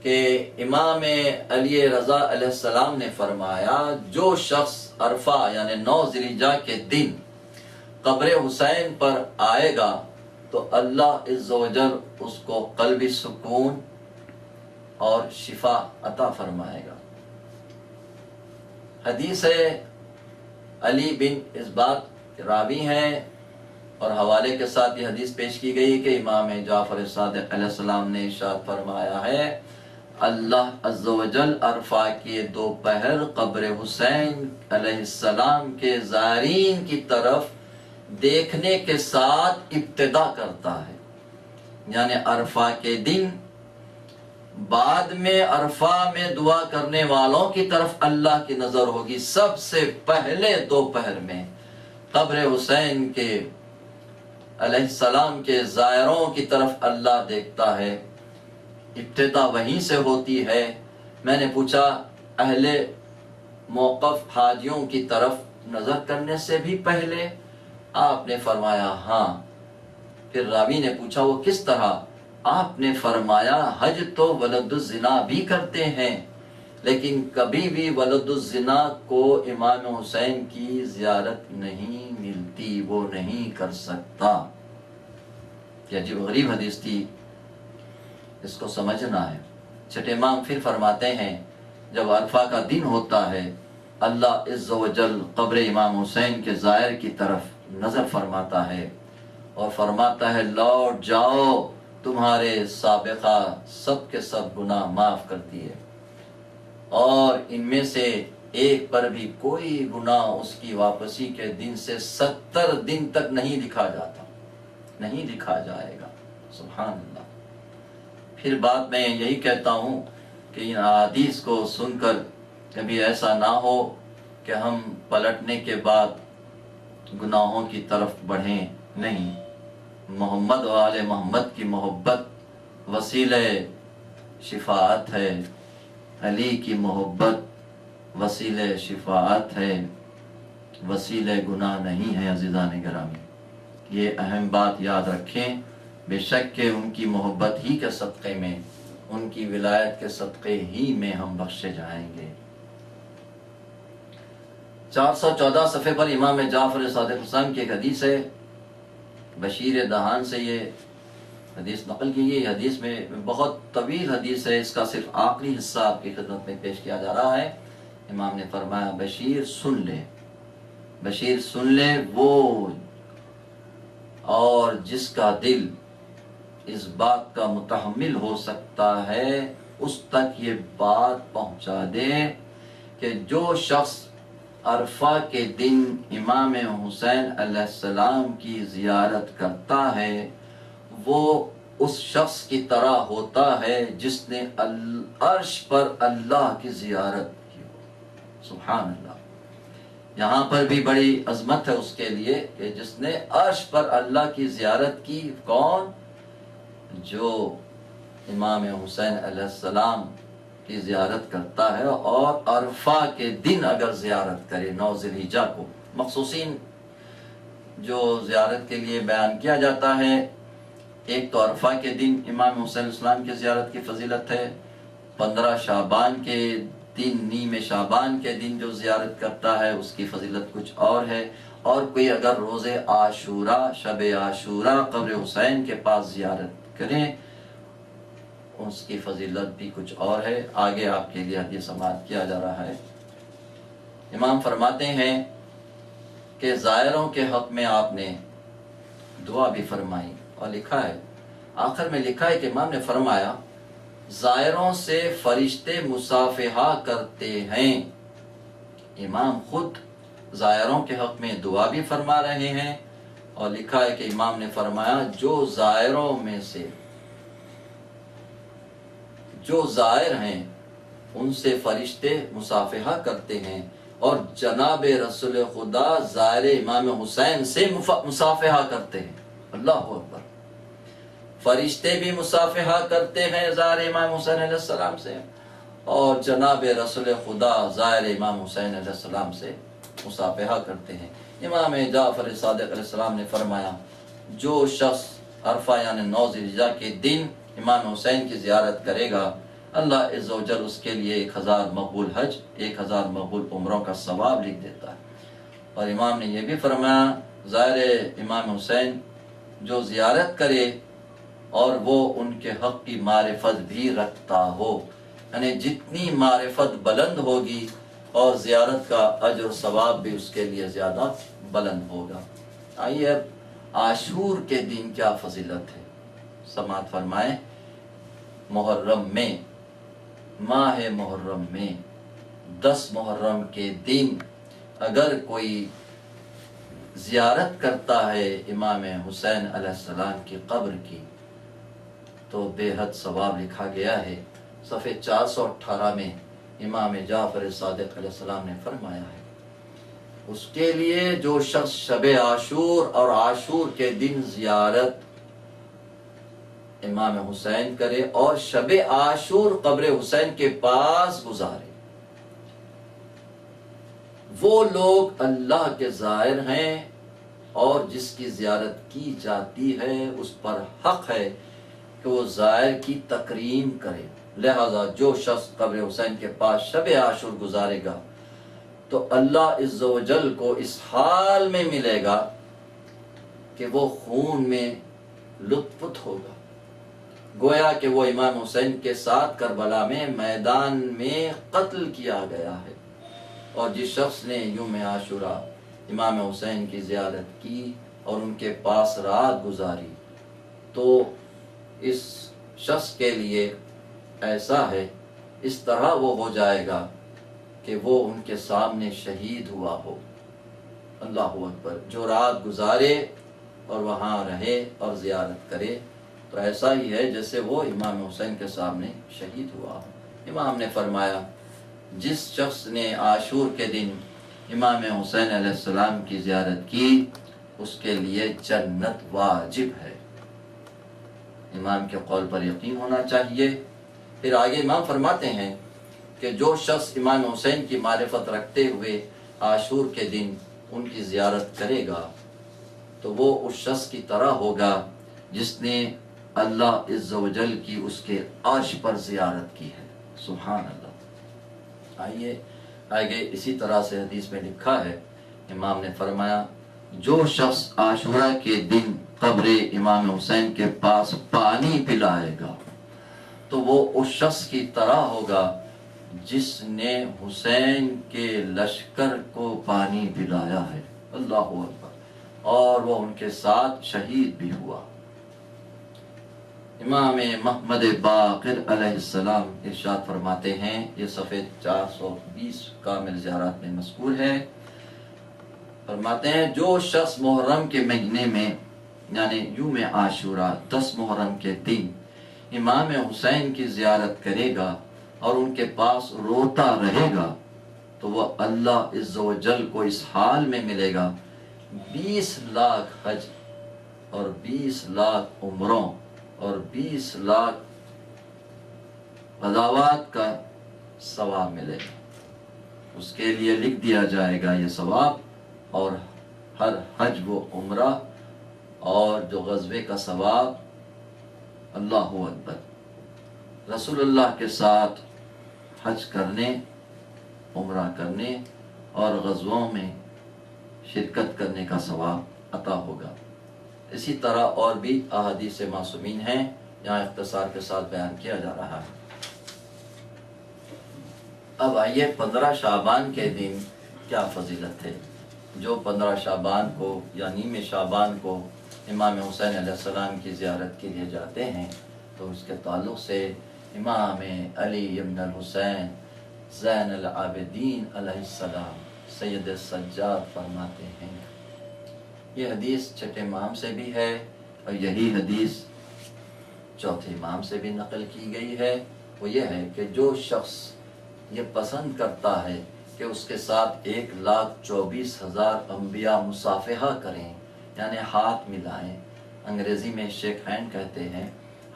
کہ امام علی رضا علیہ السلام نے فرمایا، جو شخص عرفہ یعنی 9 ذی الحجہ کے دن قبر حسین پر آئے گا تو اللہ عز و جل اس کو قلبی سکون اور شفا عطا فرمائے گا۔ حدیث علی بن اس بات راوی ہیں اور حوالے کے ساتھ یہ حدیث پیش کی گئی کہ امام جعفر صادق علیہ السلام نے ارشاد فرمایا ہے، اللہ عز و جل عرفہ کے دوپہر قبر حسین علیہ السلام کے زائرین کی طرف دیکھنے کے ساتھ ابتدا کرتا ہے۔ یعنی عرفہ کے دن بعد میں عرفہ میں دعا کرنے والوں کی طرف اللہ کی نظر ہوگی، سب سے پہلے دوپہر میں قبر حسین کے علیہ السلام کے زائروں کی طرف اللہ دیکھتا ہے، ابتدا وہیں سے ہوتی ہے۔ میں نے پوچھا اہل موقف حاجیوں کی طرف نظر کرنے سے بھی پہلے؟ آپ نے فرمایا ہاں۔ پھر راوی نے پوچھا وہ کس طرح؟ آپ نے فرمایا حج تو ولد الزنا بھی کرتے ہیں، لیکن کبھی بھی ولد الزنا کو امام حسین کی زیارت نہیں ملتی، وہ نہیں کر سکتا۔ یہ عجیب غریب حدیث تھی، اس کو سمجھنا ہے۔ چھٹے امام پھر فرماتے ہیں جب عرفہ کا دن ہوتا ہے اللہ عز و جل قبر امام حسین کے زائر کی طرف نظر فرماتا ہے اور فرماتا ہے لوٹ جاؤ، تمہارے سابقہ سب کے سب گناہ معاف کرتی ہے، اور ان میں سے ایک پر بھی کوئی گناہ اس کی واپسی کے دن سے 70 دن تک نہیں لکھا جاتا، نہیں لکھا جائے گا۔ سبحان اللہ۔ پھر بات میں یہی کہتا ہوں کہ ان احادیث کو سن کر کبھی ایسا نہ ہو کہ ہم پلٹنے کے بعد گناہوں کی طرف بڑھیں، نہیں۔ محمد و آل محمد کی محبت وسیلہ شفاعت ہے، علی کی محبت وسیلہ شفاعت ہے، وسیلہ گناہ نہیں ہے۔ عزیزان گرامی، یہ اہم بات یاد رکھیں۔ بے شک کہ ان کی محبت ہی کے صدقے میں، ان کی ولایت کے صدقے ہی میں ہم بخشے جائیں گے۔ 414 صفحے پر امام جعفر صادق حسین کی ایک حدیث ہے، بشیر دہان سے یہ حدیث نقل کی گئی۔ حدیث میں بہت طویل حدیث ہے، اس کا صرف آخری حصہ آپ کی خدمت میں پیش کیا جا رہا ہے۔ امام نے فرمایا بشیر سن لے، بشیر سن لے وہ اور جس کا دل اس بات کا متحمل ہو سکتا ہے اس تک یہ بات پہنچا دے کہ جو شخص عرفہ کے دن امام حسین علیہ السلام کی زیارت کرتا ہے وہ اس شخص کی طرح ہوتا ہے جس نے عرش پر اللہ کی زیارت کی ہو۔ سبحان اللہ۔ یہاں پر بھی بڑی عظمت ہے اس کے لیے کہ جس نے عرش پر اللہ کی زیارت کی۔ کون؟ جو امام حسین علیہ السلام کی زیارت کرتا ہے اور عرفہ کے دن اگر زیارت کرے 9 ذی الحجہ کو۔ مخصوصین جو زیارت کے لیے بیان کیا جاتا ہے، ایک تو عرفہ کے دن امام حسین علیہ السلام کی زیارت کی فضیلت ہے، 15 شعبان کے دن، نیم شعبان کے دن جو زیارت کرتا ہے اس کی فضیلت کچھ اور ہے، اور کوئی اگر روز عاشورہ، شب عاشورہ قبر حسین کے پاس زیارت کریں اس کی فضیلت بھی کچھ اور ہے، آگے آپ کے لیے حدیث سماعت کیا جا رہا ہے۔ امام فرماتے ہیں کہ زائروں کے حق میں آپ نے دعا بھی فرمائی، اور لکھا ہے آخر میں لکھا ہے کہ امام نے فرمایا زائروں سے فرشتے مصافحہ کرتے ہیں۔ امام خود زائروں کے حق میں دعا بھی فرما رہے ہیں، اور لکھا ہے کہ امام نے فرمایا جو زائروں میں سے جو زائر ہیں ان سے فرشتے مصافحہ کرتے ہیں، اور جناب رسول خدا زائر امام حسین سے مصافحہ کرتے ہیں۔ اللہ اکبر! فرشتے بھی مصافحہ کرتے ہیں زائر امام حسین علیہ السلام سے، اور جناب رسول خدا زائر امام حسین علیہ السلام سے مصافحہ کرتے ہیں۔ امام جعفر صادق علیہ السلام نے فرمایا جو شخص عرفہ یعنی 9 ذی الحجہ کے دن امام حسین کی زیارت کرے گا، اللہ عز و جل اس کے لیے 1000 مقبول حج، 1000 مقبول عمروں کا ثواب لکھ دیتا ہے۔ اور امام نے یہ بھی فرمایا زائر امام حسین جو زیارت کرے اور وہ ان کے حق کی معرفت بھی رکھتا ہو، یعنی جتنی معرفت بلند ہوگی اور زیارت کا اجر و ثواب بھی اس کے لیے زیادہ بلند ہوگا۔ آئیے اب عاشور کے دن کیا فضیلت ہے، سماعت فرمائیں۔ محرم میں، ماہ محرم میں 10 محرم کے دن اگر کوئی زیارت کرتا ہے امام حسین علیہ السلام کی قبر کی تو بے حد ثواب لکھا گیا ہے۔ صفحے 418 میں امام جعفر صادق علیہ السلام نے فرمایا ہے اس کے لیے جو شخص شب عاشور اور عاشور کے دن زیارت امام حسین کرے اور شب عاشور قبر حسین کے پاس گزارے، وہ لوگ اللہ کے زائر ہیں، اور جس کی زیارت کی جاتی ہے اس پر حق ہے کہ وہ زائر کی تکریم کرے۔ لہذا جو شخص قبر حسین کے پاس شب عاشور گزارے گا تو اللہ عز و جل کو اس حال میں ملے گا کہ وہ خون میں لطف پت ہوگا، گویا کہ وہ امام حسین کے ساتھ کربلا میں میدان میں قتل کیا گیا ہے۔ اور جس شخص نے یوم عاشورہ امام حسین کی زیارت کی اور ان کے پاس رات گزاری تو اس شخص کے لیے ایسا ہے، اس طرح وہ ہو جائے گا کہ وہ ان کے سامنے شہید ہوا ہو۔ اللہ اکبر! جو رات گزارے اور وہاں رہے اور زیارت کرے تو ایسا ہی ہے جیسے وہ امام حسین کے سامنے شہید ہوا ہو۔ امام نے فرمایا جس شخص نے عاشور کے دن امام حسین علیہ السلام کی زیارت کی اس کے لیے جنت واجب ہے۔ امام کے قول پر یقین ہونا چاہیے۔ پھر آگے امام فرماتے ہیں کہ جو شخص امام حسین کی معرفت رکھتے ہوئے عاشور کے دن ان کی زیارت کرے گا تو وہ اس شخص کی طرح ہوگا جس نے اللہ عز و جل کی اس کے عرش پر زیارت کی ہے۔ سبحان اللہ! آئیے آگے اسی طرح سے حدیث میں لکھا ہے، امام نے فرمایا جو شخص عاشورہ کے دن قبر امام حسین کے پاس پانی پلائے گا تو وہ اس شخص کی طرح ہوگا جس نے حسین کے لشکر کو پانی پلایا ہے۔ اللہ اکبر! اور وہ ان کے ساتھ شہید بھی ہوا۔ امام محمد باقر علیہ السلام ارشاد فرماتے ہیں، یہ صفحے 420 کامل زیارات میں مذکور ہے، فرماتے ہیں جو شخص محرم کے مہینے میں یعنی یوم عاشورہ 10 محرم کے دن امام حسین کی زیارت کرے گا اور ان کے پاس روتا رہے گا تو وہ اللہ عز و جل کو اس حال میں ملے گا 20 لاکھ حج اور 20 لاکھ عمروں اور 20 لاکھ غزوات کا ثواب ملے گا۔ اس کے لیے لکھ دیا جائے گا یہ ثواب، اور ہر حج و عمرہ اور جو غزوے کا ثواب۔ اللہ اکبر! رسول اللہ کے ساتھ حج کرنے، عمرہ کرنے اور غزووں میں شرکت کرنے کا ثواب عطا ہوگا۔ اسی طرح اور بھی احادیث معصومین ہیں یہاں اختصار کے ساتھ بیان کیا جا رہا ہے۔ اب آئیے 15 شعبان کے دن کیا فضیلت ہے۔ جو 15 شعبان کو یا نیم شعبان کو امام حسین علیہ السلام کی زیارت کے لیے جاتے ہیں تو اس کے تعلق سے امام علی ابن الحسین زین العابدین علیہ السلام سید السجاد فرماتے ہیں، یہ حدیث چھٹے امام سے بھی ہے اور یہی حدیث چوتھے امام سے بھی نقل کی گئی ہے۔ وہ یہ ہے کہ جو شخص یہ پسند کرتا ہے کہ اس کے ساتھ 1,24,000 انبیاء مصافحہ کریں، یعنی ہاتھ ملائیں، انگریزی میں شیک ہینڈ کہتے ہیں،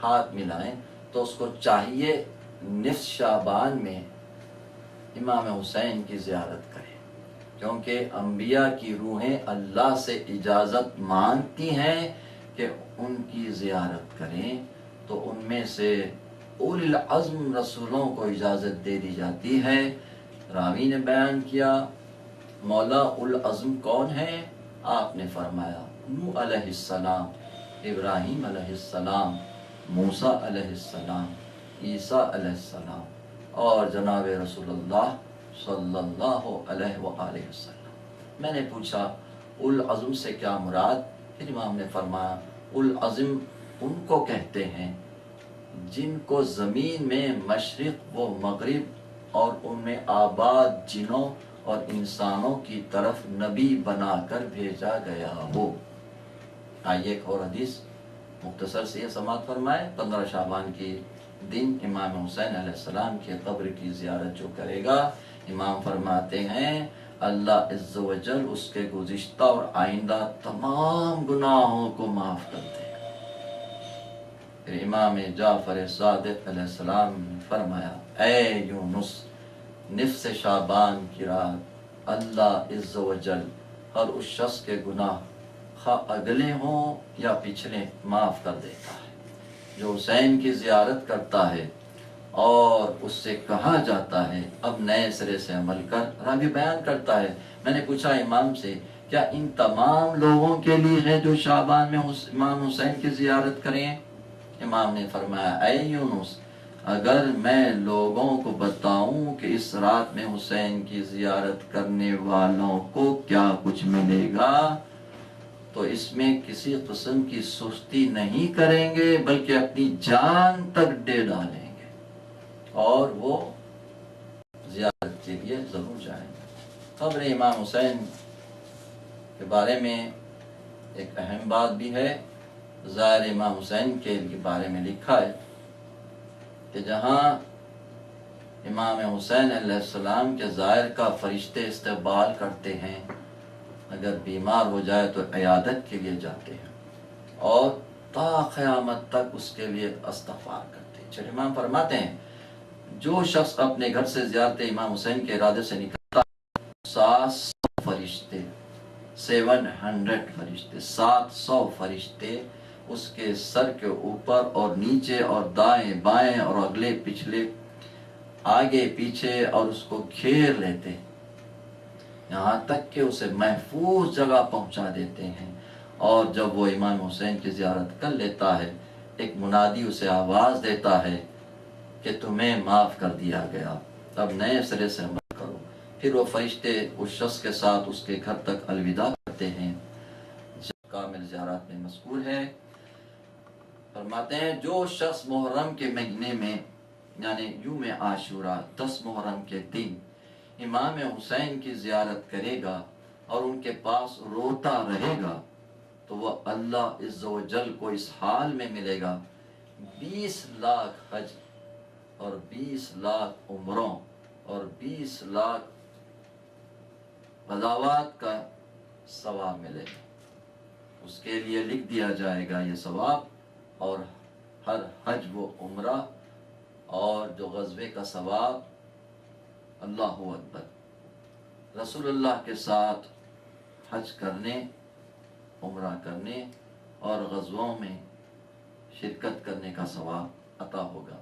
ہاتھ ملائیں، تو اس کو چاہیے نصف شعبان میں امام حسین کی زیارت کرے، کیونکہ انبیاء کی روحیں اللہ سے اجازت مانگتی ہیں کہ ان کی زیارت کریں، تو ان میں سے اولی العزم رسولوں کو اجازت دے دی جاتی ہے۔ راوی نے بیان کیا مولا العزم کون ہے؟ آپ نے فرمایا نوح علیہ السلام، ابراہیم علیہ السلام، موسیٰ علیہ السلام، عیسیٰ علیہ السلام اور جناب رسول اللہ صلی اللہ علیہ وآلہ وسلم۔ میں نے پوچھا العزم سے کیا مراد؟ پھر امام نے فرمایا العزم ان کو کہتے ہیں جن کو زمین میں مشرق و مغرب اور ان میں آباد جنوں اور انسانوں کی طرف نبی بنا کر بھیجا گیا ہو۔ آئیے ایک اور حدیث مختصر سے یہ سماعت فرمائے۔ 15 شعبان کی دن امام حسین علیہ السلام کی قبر کی زیارت جو کرے گا، امام فرماتے ہیں اللہ عز و جل اس کے گزشتہ اور آئندہ تمام گناہوں کو معاف کر دے گا۔ پھر امام جعفر صادق علیہ السلام نے فرمایا اے یونس، نصف شعبان کی رات اللہ عز و جل ہر اس شخص کے گناہ خواہ اگلے ہوں یا پچھلے معاف کر دیتا ہے۔ جو حسین کی زیارت کرتا ہے اور اس سے کہا جاتا ہے اب نئے سرے سے عمل کر، راوی بیان کرتا ہے میں نے پوچھا امام سے کیا ان تمام لوگوں کے لیے ہے جو شعبان میں امام حسین کی زیارت کریں؟ امام نے فرمایا اے یونس، اگر میں لوگوں کو بتاؤں کہ اس رات میں حسین کی زیارت کرنے والوں کو کیا کچھ ملے گا تو اس میں کسی قسم کی سستی نہیں کریں گے بلکہ اپنی جان تک دے ڈالیں گے اور وہ زیارت کے لیے ضرور جائیں گے۔ قبر امام حسین کے بارے میں ایک اہم بات بھی ہے۔ ظاہر امام حسین کے بارے میں لکھا ہے کہ جہاں امام حسین علیہ السلام کے ظاہر کا فرشتے استقبال کرتے ہیں، اگر بیمار ہو جائے تو عیادت کے لیے جاتے ہیں اور تا قیامت تک اس کے لیے استغفار کرتے ہیں۔ چلے امام فرماتے ہیں جو شخص اپنے گھر سے زیارت امام حسین کے ارادے سے نکلتا ہے 700 فرشتے 700 فرشتے 700 فرشتے اس کے سر کے اوپر اور نیچے اور دائیں بائیں اور اگلے پچھلے آگے پیچھے اور اس کو گھیر لیتے ہیں، یہاں تک کہ اسے محفوظ جگہ پہنچا دیتے ہیں۔ اور جب وہ امام حسین کی زیارت کر لیتا ہے ایک منادی اسے آواز دیتا ہے کہ تمہیں معاف کر دیا گیا، اب نئے سرے سے عمل کرو۔ پھر وہ فرشتے اس شخص کے ساتھ اس کے گھر تک الوداع کرتے ہیں۔ کامل زیارات میں مذکور ہے، فرماتے ہیں جو شخص محرم کے مہینے میں یعنی یوم عاشورہ 10 محرم کے دن امام حسین کی زیارت کرے گا اور ان کے پاس روتا رہے گا تو وہ اللہ عز و جل کو اس حال میں ملے گا 20 لاکھ حج اور 20 لاکھ عمروں اور 20 لاکھ غزوات کا ثواب ملے گا۔ اس کے لیے لکھ دیا جائے گا یہ ثواب، اور ہر حج و عمرہ اور جو غزوے کا ثواب، اللہ اکبر، رسول اللہ کے ساتھ حج کرنے، عمرہ کرنے اور غزووں میں شرکت کرنے کا ثواب عطا ہوگا۔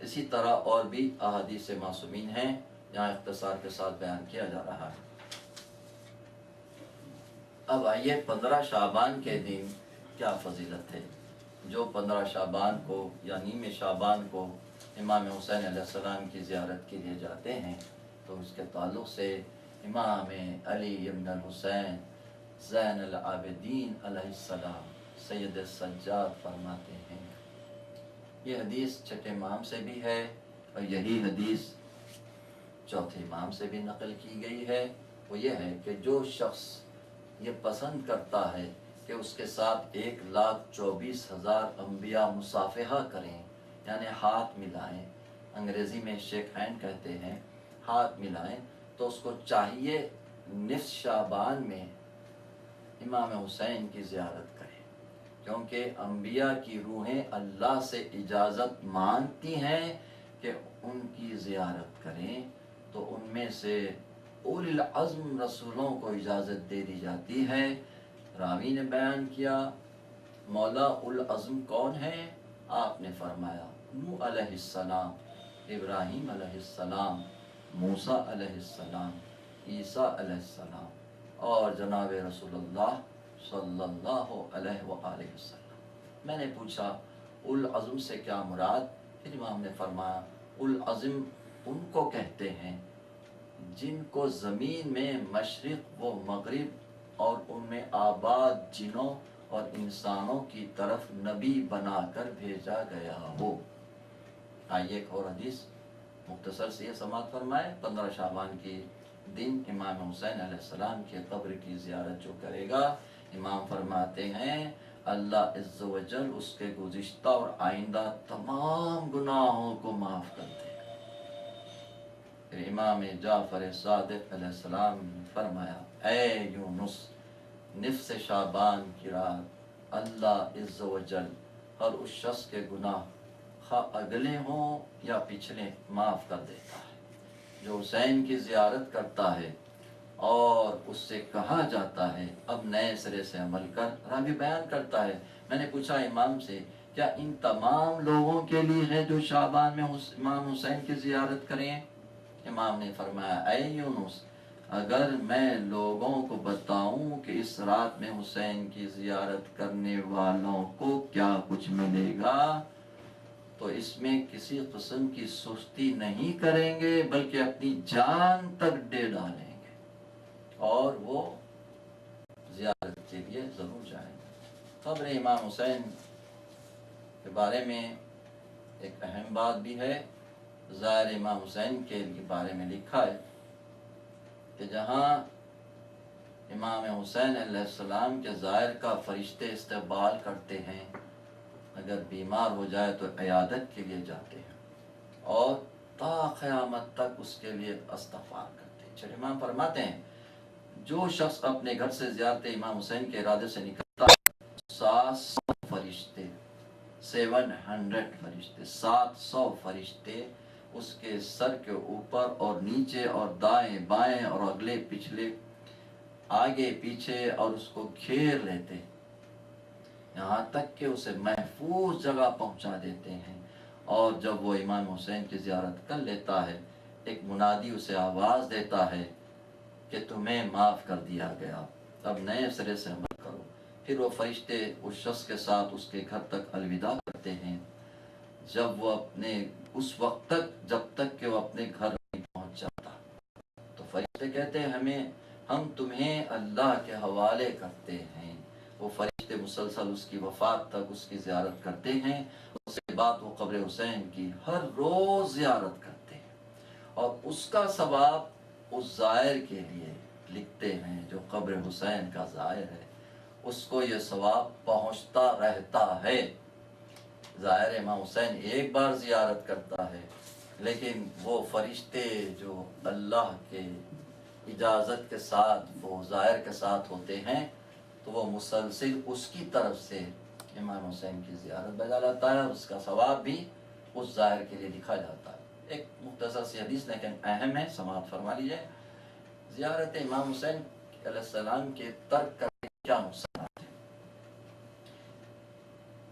اسی طرح اور بھی احادیث معصومین ہیں، یہاں اختصار کے ساتھ بیان کیا جا رہا ہے۔ اب آئیے 15 شعبان کے دن کیا فضیلت ہے۔ جو 15 شعبان کو یا نیم شعبان کو امام حسین علیہ السلام کی زیارت کے لیے جاتے ہیں، تو اس کے تعلق سے امام علی ابن الحسین زین العابدین علیہ السلام سید السجاد فرماتے ہیں، یہ حدیث چھٹے امام سے بھی ہے اور یہی حدیث چوتھے امام سے بھی نقل کی گئی ہے۔ وہ یہ ہے کہ جو شخص یہ پسند کرتا ہے کہ اس کے ساتھ 1,24,000 انبیاء مصافحہ کریں، یعنی ہاتھ ملائیں، انگریزی میں شیک ہینڈ کہتے ہیں، ہاتھ ملائیں، تو اس کو چاہیے نصف شعبان میں امام حسین کی زیارت کرے، کیونکہ انبیاء کی روحیں اللہ سے اجازت مانگتی ہیں کہ ان کی زیارت کریں، تو ان میں سے اولی العزم رسولوں کو اجازت دے دی جاتی ہے۔ راوی نے بیان کیا مولا العزم کون ہے؟ آپ نے فرمایا نوح علیہ السلام، ابراہیم علیہ السلام، موسیٰ علیہ السلام، عیسیٰ علیہ السلام اور جناب رسول اللہ صلی اللہ علیہ وآلہ وسلم۔ میں نے پوچھا العزم سے کیا مراد؟ پھر امام نے فرمایا العزم ان کو کہتے ہیں جن کو زمین میں مشرق و مغرب اور ان میں آباد جنوں اور انسانوں کی طرف نبی بنا کر بھیجا گیا ہو۔ آئیے ایک اور حدیث مختصر سے یہ سماعت فرمائے۔ 15 شعبان کی دن امام حسین علیہ السلام کی قبر کی زیارت جو کرے گا، امام فرماتے ہیں اللہ عز و جل اس کے گزشتہ اور آئندہ تمام گناہوں کو معاف کر دے گا۔ پھر امام جعفر صادق علیہ السلام نے فرمایا اے یونس، نصف شعبان کی رات اللہ عز و جل ہر اس شخص کے گناہ خواہ اگلے ہوں یا پچھلے معاف کر دیتا ہے جو حسین کی زیارت کرتا ہے، اور اس سے کہا جاتا ہے اب نئے سرے سے عمل کر۔ راوی بیان کرتا ہے میں نے پوچھا امام سے کیا ان تمام لوگوں کے لیے ہے جو شعبان میں امام حسین کی زیارت کریں؟ امام نے فرمایا اے یونس، اگر میں لوگوں کو بتاؤں کہ اس رات میں حسین کی زیارت کرنے والوں کو کیا کچھ ملے گا تو اس میں کسی قسم کی سستی نہیں کریں گے بلکہ اپنی جان تک دے ڈالیں گے اور وہ زیارت کے لیے ضرور جائیں گے۔ قبر امام حسین کے بارے میں ایک اہم بات بھی ہے۔ ظاہر امام حسین کے بارے میں لکھا ہے کہ جہاں امام حسین علیہ السلام کے ظاہر کا فرشتے استقبال کرتے ہیں، اگر بیمار ہو جائے تو عیادت کے لیے جاتے ہیں اور تا قیامت تک اس کے لیے استغفار کرتے ہیں۔ چلے امام فرماتے ہیں جو شخص اپنے گھر سے زیارت امام حسین کے ارادے سے نکلتا ہے 700 فرشتے 700 فرشتے اس کے سر کے اوپر اور نیچے اور دائیں بائیں اور اگلے پچھلے آگے پیچھے اور اس کو گھیر لیتے یہاں تک کہ اسے محفوظ جگہ پہنچا دیتے ہیں، اور جب وہ امام حسین کی زیارت کر لیتا ہے ایک منادی اسے آواز دیتا ہے کہ تمہیں معاف کر دیا گیا، اب نئے سرے سے عمل کرو۔ پھر وہ فرشتے اس شخص کے ساتھ اس کے گھر تک الوداع کرتے ہیں جب وہ اپنے اس وقت تک جب تک کہ وہ اپنے گھر نہیں پہنچ جاتا، تو فرشتے کہتے ہیں ہم تمہیں اللہ کے حوالے کرتے ہیں۔ وہ فرشتے مسلسل اس کی وفات تک اس کی زیارت کرتے ہیں، اس کے بعد وہ قبر حسین کی ہر روز زیارت کرتے ہیں اور اس کا ثواب اس زائر کے لیے لکھتے ہیں جو قبر حسین کا زائر ہے، اس کو یہ ثواب پہنچتا رہتا ہے۔ ظاہر امام حسین ایک بار زیارت کرتا ہے لیکن وہ فرشتے جو اللہ کے اجازت کے ساتھ وہ ظاہر کے ساتھ ہوتے ہیں تو وہ مسلسل اس کی طرف سے امام حسین کی زیارت بجا لاتا ہے اور اس کا ثواب بھی اس ظاہر کے لیے لکھا جاتا ہے۔ ایک مختصر سی حدیث لیکن اہم ہے، سماعت فرما لیجیے۔ زیارت امام حسین علیہ السلام کے ترک کرنے کے کیا نقصانات ہیں؟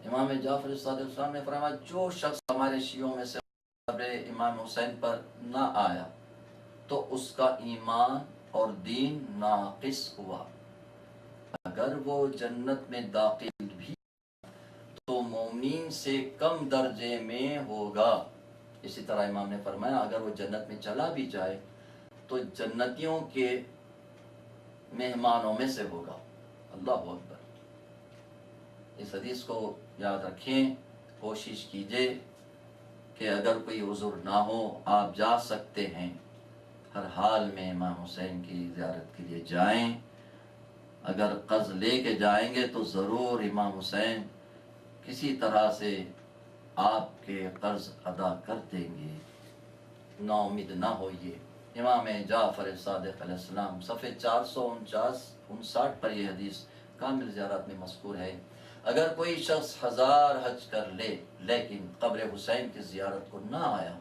امام جعفر صادق السلام نے فرمایا جو شخص ہمارے شیعوں میں سے قبر امام حسین پر نہ آیا تو اس کا ایمان اور دین ناقص ہوا، اگر وہ جنت میں داخل بھی تو مومنین سے کم درجے میں ہوگا۔ اسی طرح امام نے فرمایا اگر وہ جنت میں چلا بھی جائے تو جنتیوں کے مہمانوں میں سے ہوگا۔ اللہ اکبر۔ اس حدیث کو یاد رکھیں، کوشش کیجئے کہ اگر کوئی عذر نہ ہو آپ جا سکتے ہیں، ہر حال میں امام حسین کی زیارت کے لیے جائیں۔ اگر قرض لے کے جائیں گے تو ضرور امام حسین کسی طرح سے آپ کے قرض ادا کر دیں گے، نا امید نہ ہوئیے۔ امام جعفر صادق علیہ السلام صفحے 459 پر یہ حدیث کامل زیارت میں مذکور ہے۔ اگر کوئی شخص 1000 حج کر لے لیکن قبر حسین کی زیارت کو نہ آیا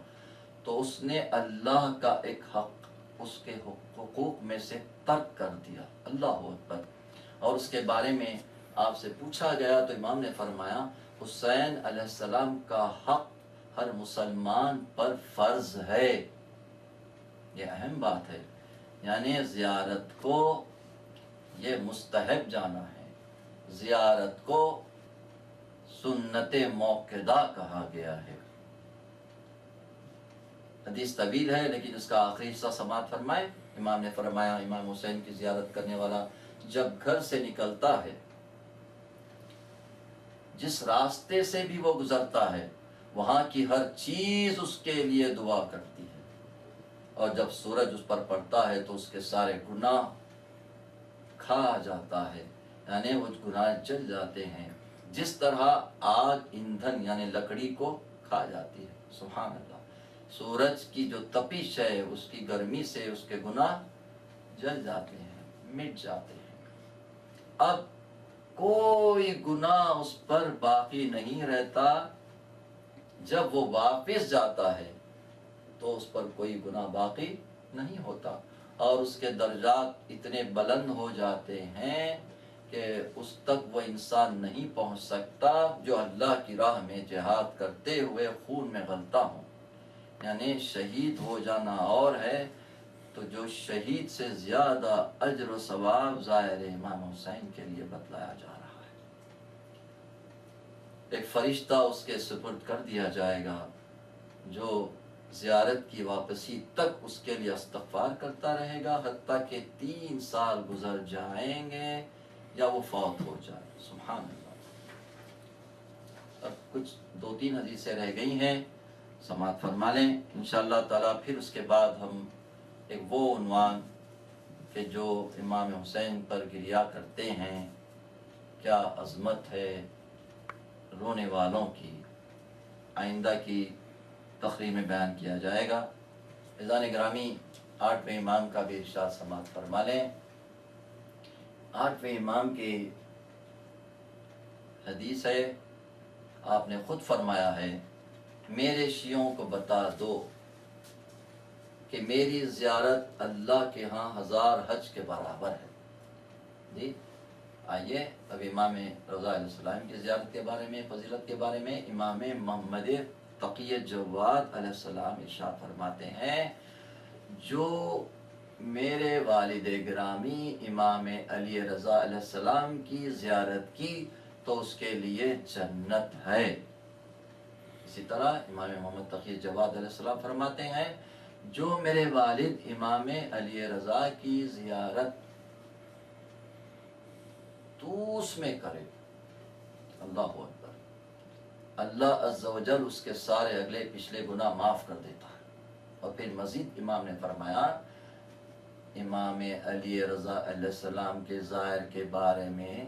تو اس نے اللہ کا ایک حق اس کے حقوق میں سے ترک کر دیا۔ اللہ اکبر۔ اور اس کے بارے میں آپ سے پوچھا گیا تو امام نے فرمایا حسین علیہ السلام کا حق ہر مسلمان پر فرض ہے۔ یہ اہم بات ہے، یعنی زیارت کو یہ مستحب جانا ہے، زیارت کو سنت موقدہ کہا گیا ہے۔ حدیث طویل ہے لیکن اس کا آخری حصہ سماعت فرمائے۔ امام نے فرمایا امام حسین کی زیارت کرنے والا جب گھر سے نکلتا ہے، جس راستے سے بھی وہ گزرتا ہے وہاں کی ہر چیز اس کے لیے دعا کرتی ہے، اور جب سورج اس پر پڑتا ہے تو اس کے سارے گناہ کھا جاتا ہے، یعنی وہ گناہ جل جاتے ہیں جس طرح آگ ایندھن یعنی لکڑی کو کھا جاتی ہے۔ سبحان اللہ۔ سورج کی جو تپش ہے اس کی گرمی سے اس کے گناہ جل جاتے ہیں، مٹ جاتے ہیں۔ اب کوئی گناہ اس پر باقی نہیں رہتا۔ جب وہ واپس جاتا ہے تو اس پر کوئی گناہ باقی نہیں ہوتا، اور اس کے درجات اتنے بلند ہو جاتے ہیں کہ اس تک وہ انسان نہیں پہنچ سکتا جو اللہ کی راہ میں جہاد کرتے ہوئے خون میں غلطا ہوں۔ یعنی شہید ہو جانا اور ہے تو جو شہید سے زیادہ اجر و ثواب ظاہر امام حسین کے لیے بتلایا جا رہا ہے۔ ایک فرشتہ اس کے سپرد کر دیا جائے گا جو زیارت کی واپسی تک اس کے لیے استغفار کرتا رہے گا حتیٰ کہ 3 سال گزر جائیں گے یا وہ فوت ہو جائے۔ سبحان اللہ۔ اب کچھ 2-3 حدیثیں رہ گئی ہیں، سماعت فرما لیں انشاءاللہ تعالیٰ۔ پھر اس کے بعد ہم ایک وہ عنوان کہ جو امام حسین پر گریا کرتے ہیں، کیا عظمت ہے رونے والوں کی، آئندہ کی تقریر میں بیان کیا جائے گا۔ عزیزان گرامی، 8ویں امام کا بھی ارشاد سماعت فرما لیں۔ 8ویں امام کی حدیث ہے، آپ نے خود فرمایا ہے میرے شیعوں کو بتا دو کہ میری زیارت اللہ کے ہاں 1000 حج کے برابر ہے۔ جی آئیے اب امام رضا علیہ السلام کی زیارت کے بارے میں، فضیلت کے بارے میں امام محمد تقی جواد علیہ السلام ارشاد فرماتے ہیں جو میرے والد گرامی امام علی رضا علیہ السلام کی زیارت کی تو اس کے لیے جنت ہے۔ اسی طرح امام محمد تقی جواد علیہ السلام فرماتے ہیں جو میرے والد امام علی رضا کی زیارت توس میں کرے، اللہ اکبر، اللہ عز و جل اس کے سارے اگلے پچھلے گناہ معاف کر دیتا ہے۔ اور پھر مزید امام نے فرمایا امام علی رضا علیہ السلام کے زائر کے بارے میں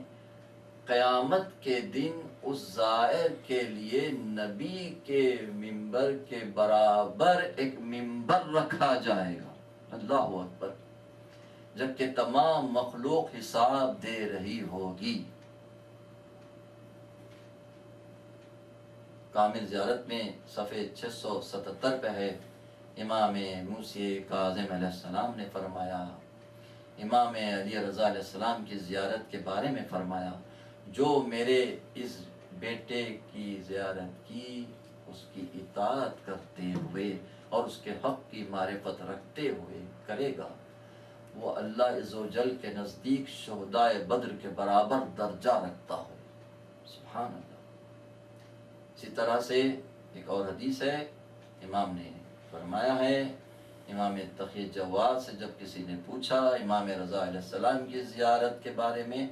قیامت کے دن اس زائر کے لیے نبی کے منبر کے برابر ایک منبر رکھا جائے گا، اللہ اکبر، جبکہ تمام مخلوق حساب دے رہی ہوگی۔ کامل زیارت میں صفحے 677 پہ ہے، امام موسی کاظم علیہ السلام نے فرمایا، امام علی رضا علیہ السلام کی زیارت کے بارے میں فرمایا جو میرے اس بیٹے کی زیارت کی، اس کی اطاعت کرتے ہوئے اور اس کے حق کی معرفت رکھتے ہوئے کرے گا، وہ اللہ عز و جل کے نزدیک شہدائے بدر کے برابر درجہ رکھتا ہو۔ سبحان اللہ۔ اسی طرح سے ایک اور حدیث ہے، امام نے فرمایا ہے، امام تقی جواد سے جب کسی نے پوچھا امام رضا علیہ السلام کی زیارت کے بارے میں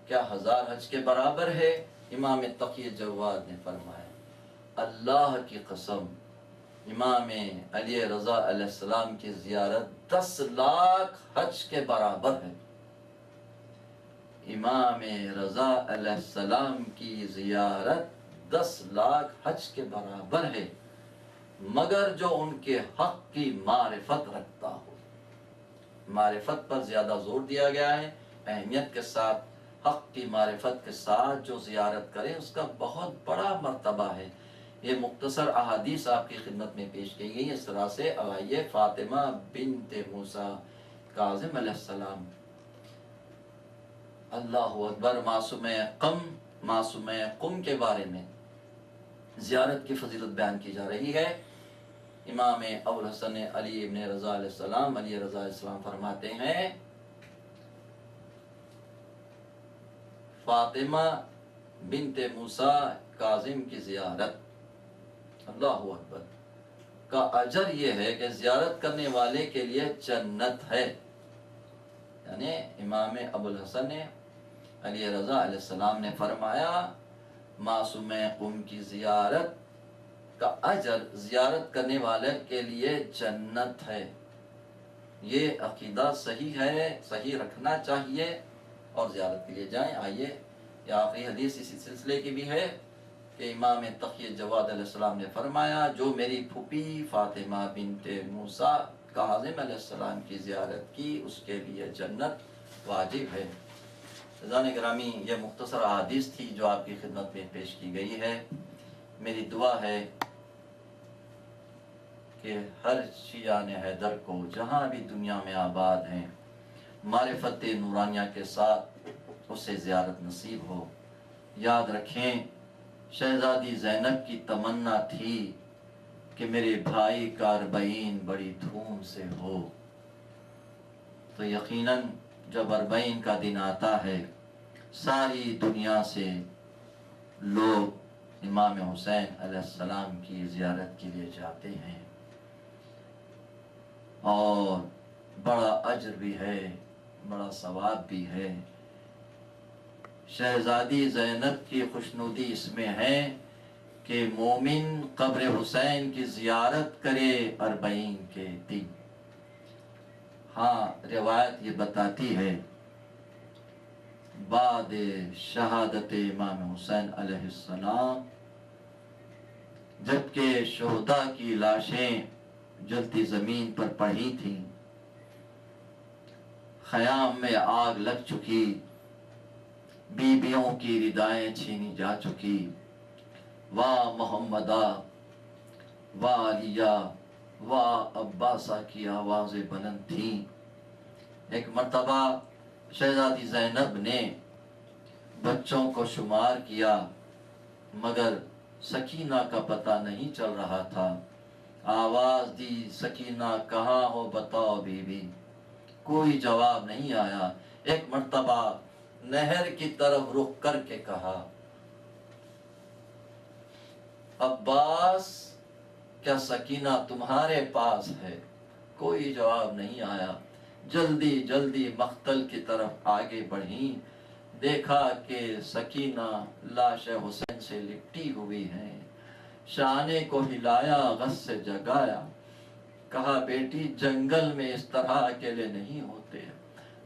کیا 1000 حج کے برابر ہے، امام تقی جواد نے فرمایا اللہ کی قسم امام علی رضا علیہ السلام کی زیارت 10 لاکھ حج کے برابر ہے۔ امام رضا علیہ السلام کی زیارت 10 لاکھ حج کے برابر ہے، مگر جو ان کے حق کی معرفت رکھتا ہو۔ معرفت پر زیادہ زور دیا گیا ہے، اہمیت کے ساتھ، حق کی معرفت کے ساتھ جو زیارت کرے اس کا بہت بڑا مرتبہ ہے۔ یہ مختصر احادیث آپ کی خدمت میں پیش کی گئی۔ اس طرح سے آئیے فاطمہ بنت موسیٰ کاظم علیہ السلام، اللہ اکبر، معصوم قم کے بارے میں زیارت کی فضیلت بیان کی جا رہی ہے۔ امام ابو الحسن علی ابن رضا علیہ السلام، علی رضا علیہ السلام فرماتے ہیں فاطمہ بنت موسیٰ کاظم کی زیارت، اللہ اکبر، کا اجر یہ ہے کہ زیارت کرنے والے کے لیے جنت ہے۔ یعنی امام ابو الحسن علی رضا علیہ السلام نے فرمایا معصوم قم کی زیارت کا اجر زیارت کرنے والے کے لیے جنت ہے۔ یہ عقیدہ صحیح ہے، صحیح رکھنا چاہیے اور زیارت کے لیے جائیں۔ آئیے یہ آخری حدیث اسی سلسلے کی بھی ہے کہ امام تقی جواد علیہ السلام نے فرمایا جو میری پھوپھی فاطمہ بنت موسیٰ کاظم علیہ السلام کی زیارت کی اس کے لیے جنت واجب ہے۔ عزیزان گرامی، یہ مختصر احادیث تھی جو آپ کی خدمت میں پیش کی گئی ہے۔ میری دعا ہے کہ ہر شیعان حیدر کو جہاں بھی دنیا میں آباد ہیں معرفت نورانیہ کے ساتھ اسے زیارت نصیب ہو۔ یاد رکھیں شہزادی زینب کی تمنا تھی کہ میرے بھائی کا 40 بڑی دھوم سے ہو، تو یقیناً جب 40 کا دن آتا ہے ساری دنیا سے لوگ امام حسین علیہ السلام کی زیارت کے لیے جاتے ہیں، اور بڑا اجر بھی ہے، بڑا ثواب بھی ہے۔ شہزادی زینب کی خوشنودی اس میں ہے کہ مومن قبر حسین کی زیارت کرے 40 کے دن۔ ہاں روایت یہ بتاتی ہے بعد شہادت امام حسین علیہ السلام جبکہ شہداء کی لاشیں جلتی زمین پر پڑی تھیں، خیام میں آگ لگ چکی، بیویوں کی ردائیں چھینی جا چکی، واہ محمدہ واہ علیہ واہ عباسہ کی آوازیں بلند تھیں۔ ایک مرتبہ شہزادی زینب نے بچوں کو شمار کیا مگر سکینہ کا پتہ نہیں چل رہا تھا۔ آواز دی سکینہ کہاں ہو بتاؤ بی بی، کوئی جواب نہیں آیا۔ ایک مرتبہ نہر کی طرف رخ کر کے کہا عباس کیا سکینہ تمہارے پاس ہے؟ کوئی جواب نہیں آیا۔ جلدی جلدی مقتل کی طرف آگے بڑھی، دیکھا کہ سکینہ لاش حسین سے لپٹی ہوئی ہے۔ شانے کو ہلایا، غص سے جگایا، کہا بیٹی جنگل میں اس طرح اکیلے نہیں ہوتے۔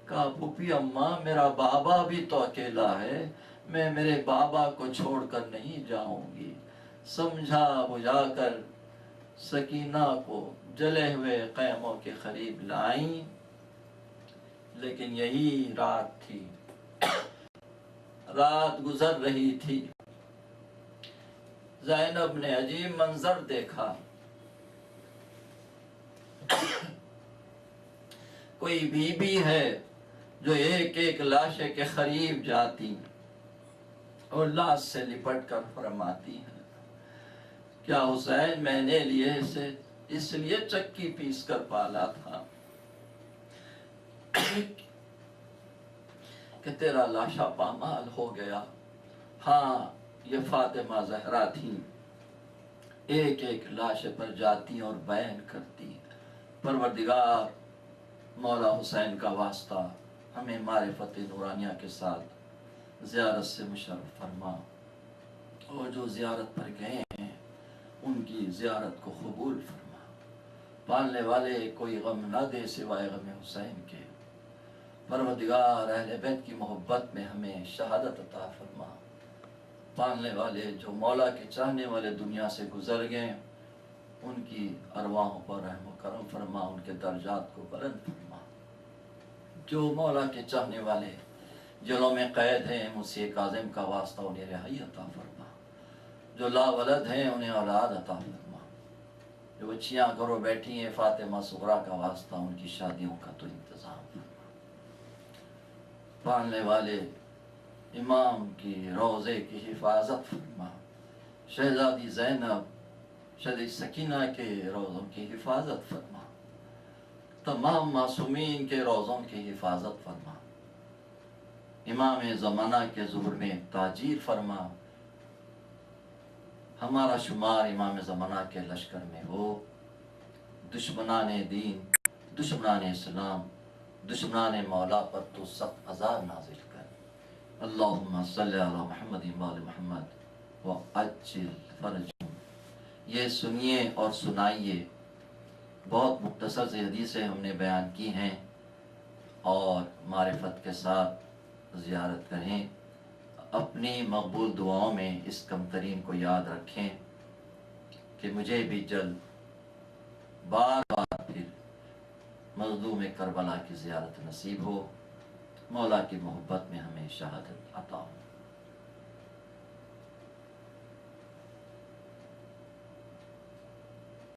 کہا پھوپھی اماں میرا بابا بھی تو اکیلا ہے، میں میرے بابا کو چھوڑ کر نہیں جاؤں گی۔ سمجھا بجھا کر سکینہ کو جلے ہوئے خیموں کے قریب لائیں، لیکن یہی رات تھی، رات گزر رہی تھی۔ زینب نے عجیب منظر دیکھا، کوئی بی بی ہے جو ایک ایک لاشے کے قریب جاتی اور لاش سے لپٹ کر فرماتی ہے کیا حسین میں نے لیے اسے اس لیے چکی پیس کر پالا تھا کہ تیرا لاشا پامال ہو گیا۔ ہاں یہ فاطمہ زہرا تھیں، ایک ایک لاش پر جاتی اور بیان کرتی، پروردگار مولا حسین کا واسطہ ہمیں معرفت نورانیہ کے ساتھ زیارت سے مشرف فرما، اور جو زیارت پر گئے ہیں ان کی زیارت کو قبول فرما، پالنے والے کوئی غم نہ دے سوائے غم حسین کے، پروردگار اہل بیت کی محبت میں ہمیں شہادت عطا فرما، پالنے والے جو مولا کے چاہنے والے دنیا سے گزر گئے ان کی ارواحوں پر رحم و کرم فرما، ان کے درجات کو بلند فرما، جو مولا کے چاہنے والے جلوں میں قید ہیں مسیح کاظم کا واسطہ انہیں رہائی عطا فرما، جو لا ولد ہیں انہیں اولاد عطا فرما، جو بچیاں گھروں بیٹھی ہیں فاطمہ صغریٰ کا واسطہ ان کی شادیوں کا تو انتظام فرما، پالنے والے امام کی روضے کی حفاظت فرما، شہزادی زینب شہزادی سکینہ کے روزوں کی حفاظت فرما، تمام معصومین کے روزوں کی حفاظت فرما، امام زمانہ کے ظہور میں تاجیر فرما، ہمارا شمار امام زمانہ کے لشکر میں ہو، دشمنان دین، دشمنان اسلام، دشمنان مولا پر تو سخت عذاب نازل کر، اللہم صلی علی محمد وآل محمد وعجل فرجہم۔ یہ سنیے اور سنائیے، بہت مختصر سی حدیثیں ہم نے بیان کی ہیں، اور معرفت کے ساتھ زیارت کریں، اپنی مقبول دعاؤں میں اس کمترین کو یاد رکھیں کہ مجھے بھی جلد بار بار پھر مظلوم کربلا کی زیارت نصیب ہو، مولا کی محبت میں ہمیں شہادت عطا ہو۔